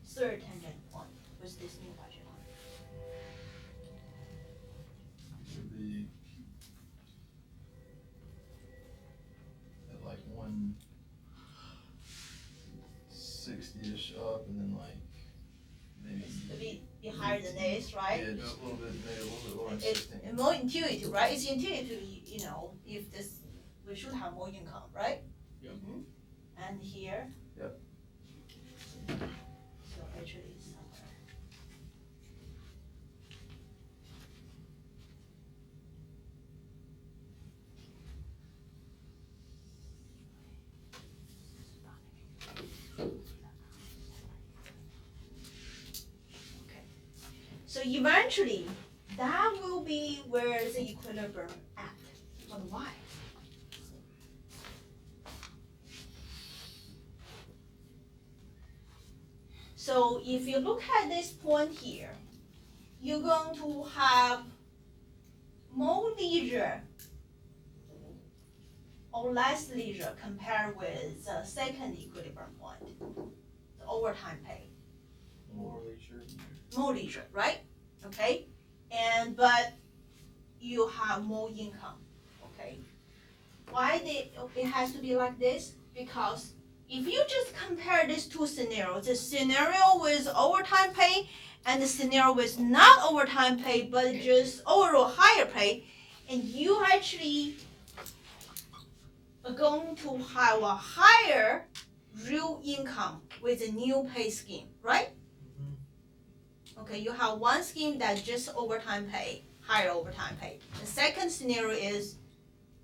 B: third tangent point with this new budget line.
A: Should be at like 160-ish up, and then like maybe.
B: To be higher than this, right?
A: Yeah, just a little bit, maybe a little bit lower than
B: It's
A: 16.
B: more intuitive, right? It's intuitive, if this, we should have more income, right?
H: Yep.
B: And here?
A: Yep.
B: So actually it's somewhere. So eventually, that will be where the equilibrium at for the y. So if you look at this point here, you're going to have more leisure or less leisure compared with the second equilibrium point, the overtime pay.
E: More leisure.
B: More leisure, right? Okay, but you have more income. Okay, why it has to be like this? Because if you just compare these two scenarios, the scenario with overtime pay and the scenario with not overtime pay but just overall higher pay, and you actually are going to have a higher real income with the new pay scheme, right? Okay, you have one scheme that just overtime pay, higher overtime pay. The second scenario is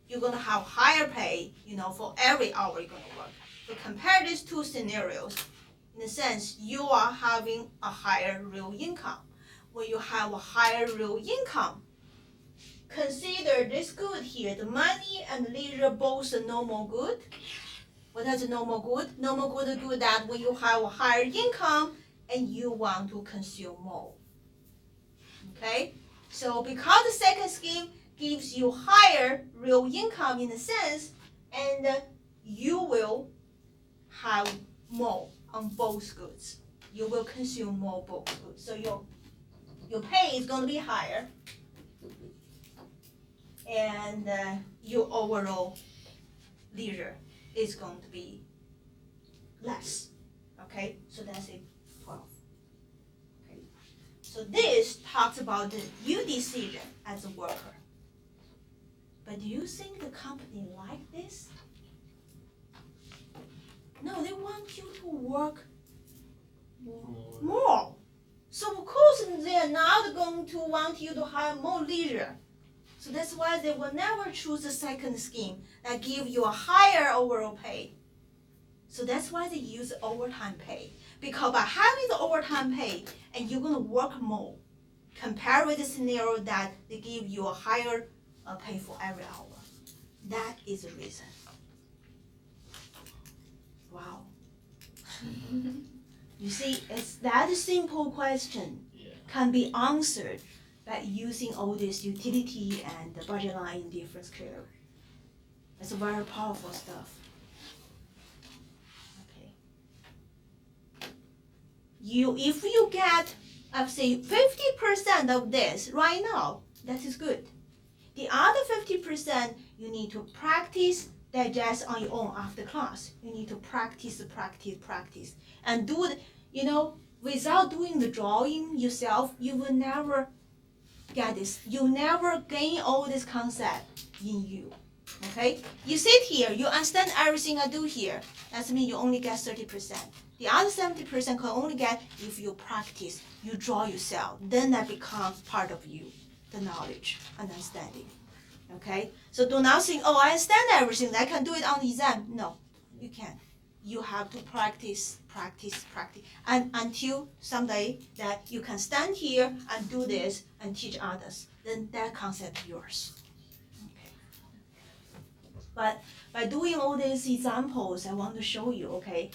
B: you're gonna have higher pay, for every hour you're gonna work. So compare these two scenarios. In a sense, you are having a higher real income. When you have a higher real income, consider this good here. The money and leisure both a normal good. What is a normal good? Normal good is good that when you have a higher income and you want to consume more. Okay? So because the second scheme gives you higher real income in a sense, and you will have more on both goods. You will consume more both goods. So your pay is going to be higher, and your overall leisure is going to be less. Okay, so that's it, 12. Okay, so this talks about your decision as a worker. But do you think the company like this? No, they want you to work more. So of course they are not going to want you to have more leisure. So that's why they will never choose the second scheme that give you a higher overall pay. So that's why they use overtime pay. Because by having the overtime pay and you're going to work more, compared with the scenario that they give you a higher pay for every hour. That is the reason. Wow. You see, it's that simple question can be answered by using all this utility and the budget line in difference curve. It's very powerful stuff. Okay. If you get, I'd say 50% of this right now, that is good. The other 50%, you need to practice, digest on your own after class. You need to practice, and do it. Without doing the drawing yourself, you will never get this. You never gain all this concept in you. Okay? You sit here, you understand everything I do here. That means you only get 30%. The other 70% can only get if you practice, you draw yourself. Then that becomes part of you, the knowledge and understanding. Okay? So do not think, I understand everything, I can do it on the exam. No, you can't. You have to practice, and until someday that you can stand here and do this and teach others, then that concept is yours. Okay. But by doing all these examples, I want to show you, okay,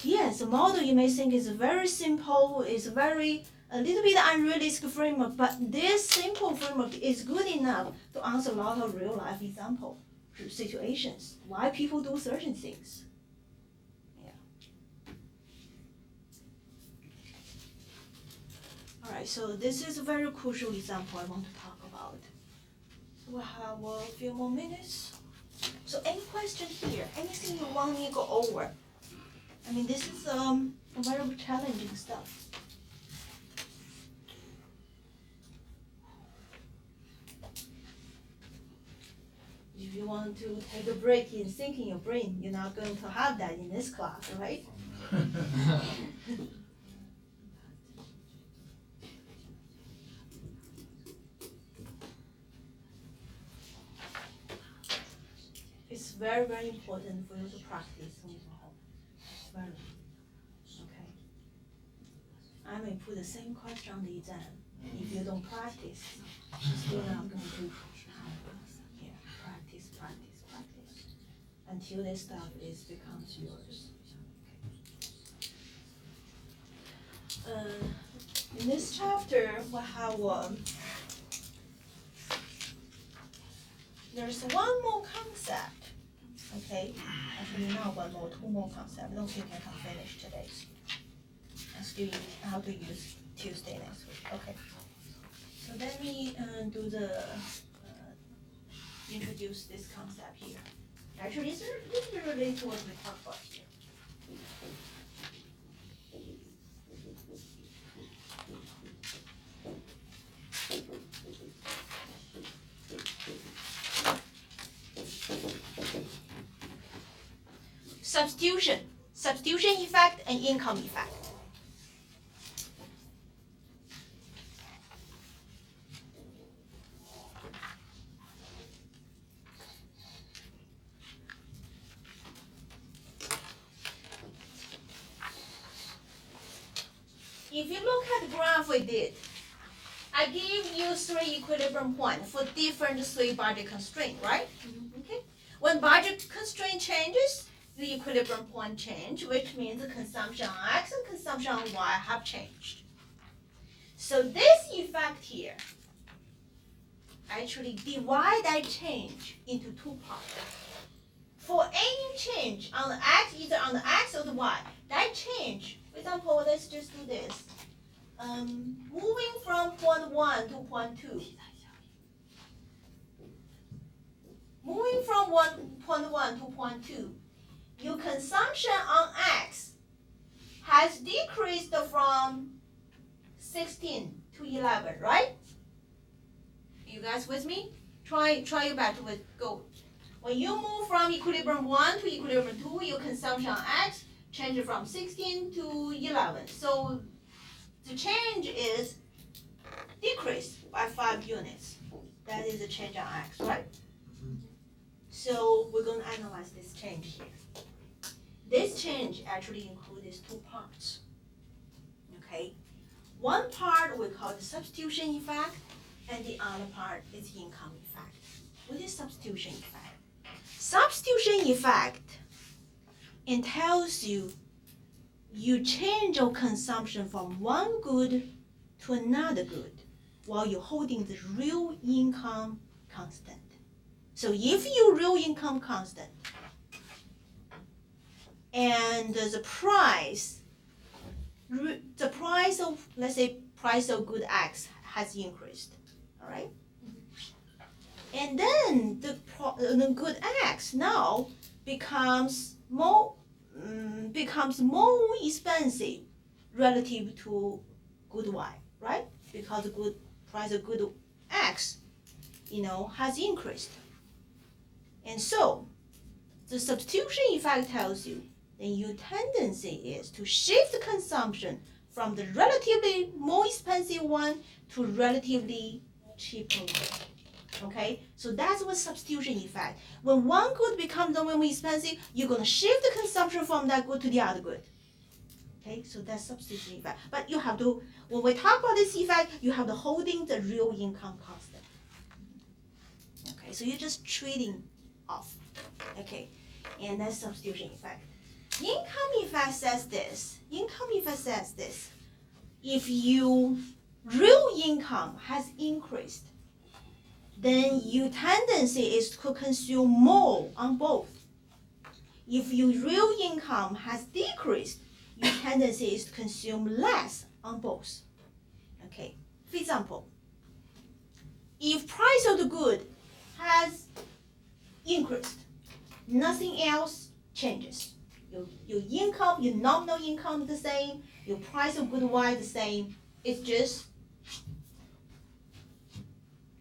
B: yes, the model you may think is very simple, is a little bit unrealistic framework, but this simple framework is good enough to answer a lot of real life example situations, why people do certain things. Alright, so this is a very crucial example I want to talk about. So we have a few more minutes. So any question here? Anything you want me to go over? I mean, this is very challenging stuff. If you want to take a break in thinking your brain, you're not going to have that in this class, right? It's very, very important for you to practice on your home. It's very, okay. I may put the same question on the exam, If you don't practice, you're still not going to practice until this stuff becomes yours. In this chapter, we have there's one more concept. Okay, actually not one more, two more concepts. I don't think I can finish today. I still have to use Tuesday next week. Okay. So let me do the introduce this concept here. Actually, this is related to what we talked about here. Substitution effect and income effect. If you look at the graph we did, I gave you 3 equilibrium points for different 3 budget constraints, right? Okay. When budget constraint changes, the equilibrium point change, which means the consumption on X and consumption on Y have changed. So this effect here actually divide that change into 2 parts. For any change on the X, either on the X or the Y, that change, for example, let's just do this. Moving from point 1 to point 2. Moving from point 1 to point 2, your consumption on X has decreased from 16 to 11, right? You guys with me? Try your best with go. When you move from equilibrium 1 to equilibrium 2, your consumption on X changes from 16 to 11. So the change is decreased by 5 units. That is the change on X, right? So we're going to analyze this change here. This change actually includes 2 parts. Okay? One part we call the substitution effect, and the other part is income effect. What is substitution effect? Substitution effect entails you change your consumption from one good to another good while you're holding the real income constant. So if your real income constant and the price of, let's say, price of good X has increased, all right? And then the good X now becomes more expensive relative to good Y, right? Because the good price of good X, has increased. And so the substitution effect tells you then your tendency is to shift the consumption from the relatively more expensive one to relatively cheaper one. Okay, so that's what substitution effect. When one good becomes the more expensive, you're going to shift the consumption from that good to the other good. Okay, so that's substitution effect. But you have to, when we talk about this effect, you have to holding the real income constant. Okay, so you're just trading off. Okay, and that's substitution effect. Income effect says this. If your real income has increased, then your tendency is to consume more on both. If your real income has decreased, your tendency is to consume less on both. Okay, for example, if price of the good has increased, nothing else changes. Your income, your nominal income the same, your price of good Y the same. It's just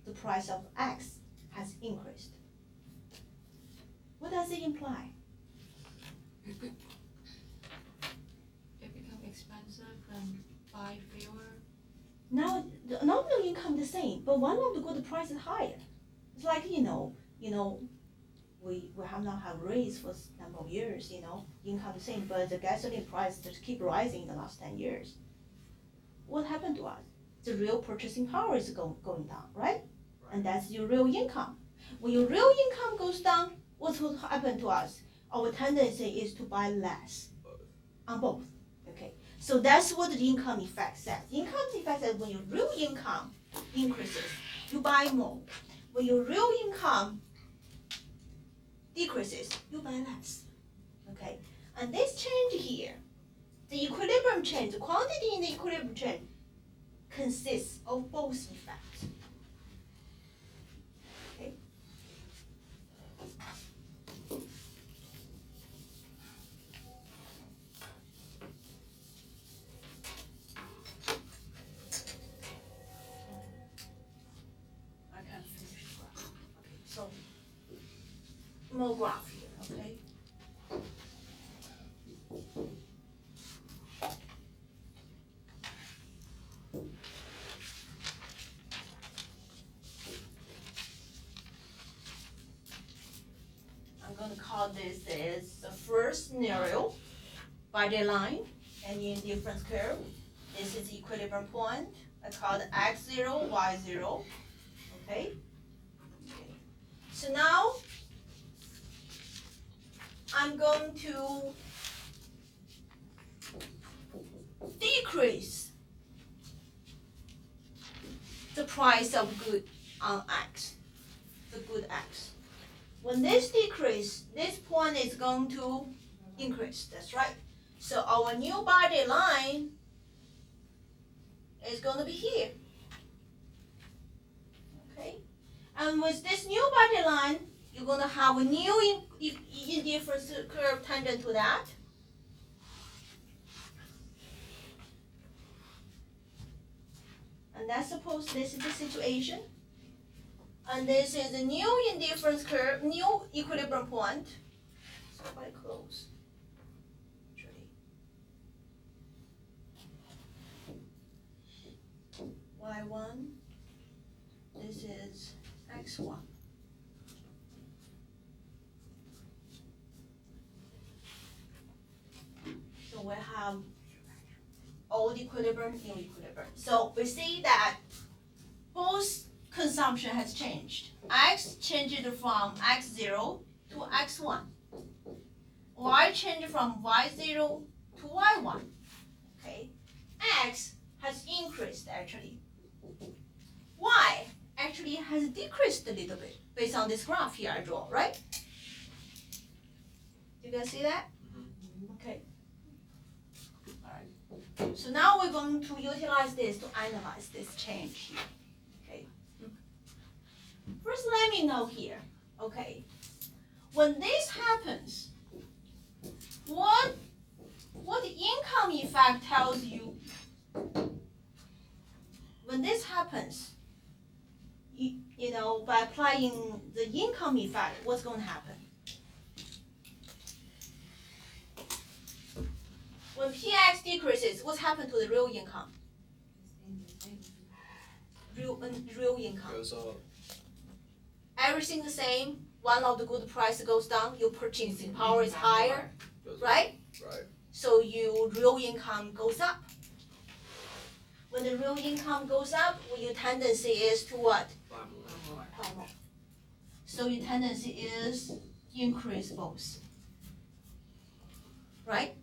B: the price of X has increased. What does it imply?
D: It becomes expensive and buy fewer.
B: Now the nominal income the same, but one of the good price is higher. It's like we have not have raised for a number of years, income the same, but the gasoline price just keep rising in the last 10 years. What happened to us? the real purchasing power is going down, right? And that's your real income. When your real income goes down, what will happen to us? Our tendency is to buy less on both. Okay, so that's what the income effect says. Income effect says when your real income increases, you buy more. When your real income decreases, you buy less. Okay, and this change here, the equilibrium change, the quantity in the equilibrium change consists of both effects. Okay. I can't finish the graph. Okay, so more graph here, okay? I'm gonna call this as the first scenario, budget line, and in difference curve. This is equilibrium point. I call it x0, y0. Okay? Okay. So now I'm going to decrease the price of good on X, the good X. When this decrease, this point is going to increase, that's right. So our new budget line is going to be here. Okay? And with this new budget line, you're going to have a new indifference curve tangent to that. And let's suppose this is the situation. And this is a new indifference curve, new equilibrium point. It's quite close. Actually. Y1, this is X1. So we have old equilibrium, new equilibrium. So we see that both consumption has changed. X changed from X0 to X1. Y changed from Y0 to Y1. Okay, X has increased actually. Y actually has decreased a little bit based on this graph here I draw, right? You guys see that? Okay. Alright. So now we're going to utilize this to analyze this change here. Okay. First let me know here. Okay. When this happens, what the income effect tells you? When this happens, you know, by applying the income effect, what's going to happen? When PX decreases, what's happened to the real income? Real income.
H: Goes up.
B: Everything the same. One of the good price goes down. Your purchasing power is higher,
H: Goes
B: right?
H: up. Right.
B: So your real income goes up. When the real income goes up, your tendency is to what? Buy more. So your tendency is increase both. Right?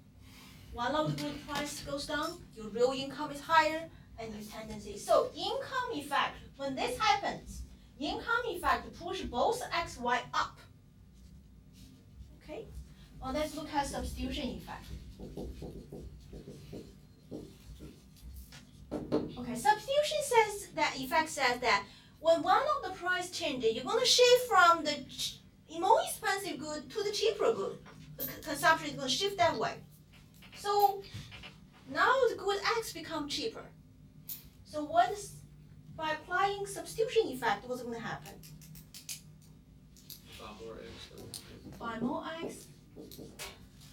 B: One of the good price goes down, your real income is higher, and your tendency. So income effect, when this happens, income effect push both X, Y up. Okay? Well, let's look at substitution effect. Okay, substitution says that effect says that when one of the price changes, you're going to shift from the more expensive good to the cheaper good. The consumption is going to shift that way. So now the good X become cheaper. So by applying substitution effect, what's going to happen?
H: Buy more X.
B: Buy more X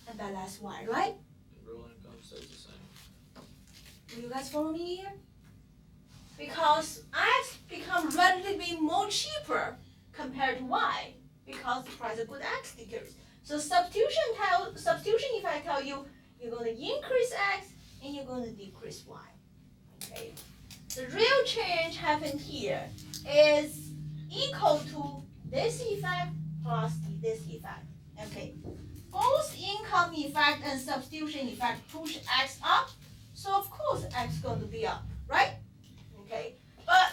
B: and buy less Y, right?
H: And real income stays the same.
B: Do you guys follow me here? Because X becomes relatively more cheaper compared to Y because the price of good X decreases. So substitution effect tell you you're going to increase X and you're going to decrease Y. Okay. the real change happened here is equal to this effect plus this effect. Okay, both income effect and substitution effect push x up, so of course x is going to be up, right? Okay, but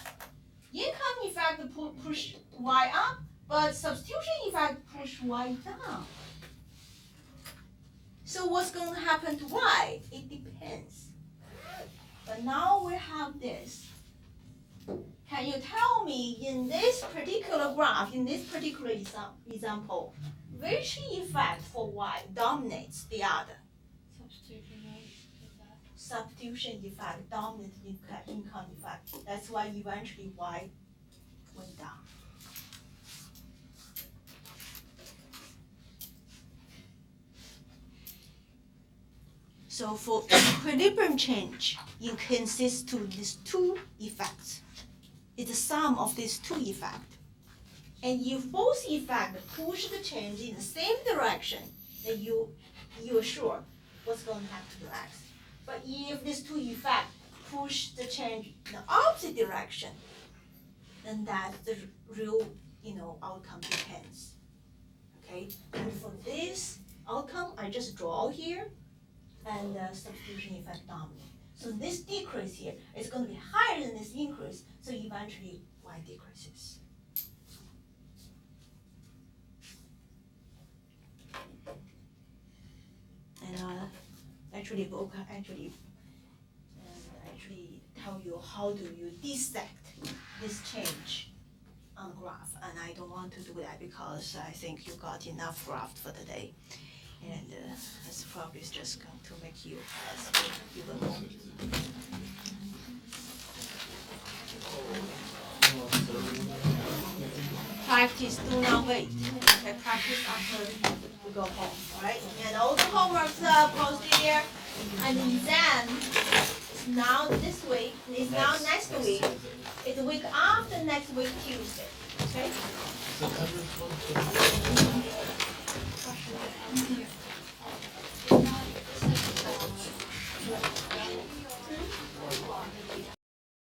B: income effect push y up, but substitution effect push y down. So what's going to happen to y? It depends. But now we have this. Can you tell me in this particular graph, in this particular example, which effect for y dominates the other? Substitution effect dominates income effect. That's why eventually y went down. So for equilibrium change, it consists to these two effects. It's the sum of these two effects. And if both effects push the change in the same direction, then you're sure what's going to happen to x. But if these two effects push the change in the opposite direction, then that's the real, outcome depends. Okay, and for this outcome, I just draw here, and the substitution effect dominant. So this decrease here is going to be higher than this increase, so eventually y decreases. And actually tell you how do you dissect this change on graph, and I don't want to do that because I think you got enough graph for today. And this probably is just going to make you even more. Practice, do not wait. Okay, practice after you go home, alright? And all the homework's posted here. And then, it's now this week, it's now next week. It's the week after next week, Tuesday, okay?
E: September 12th.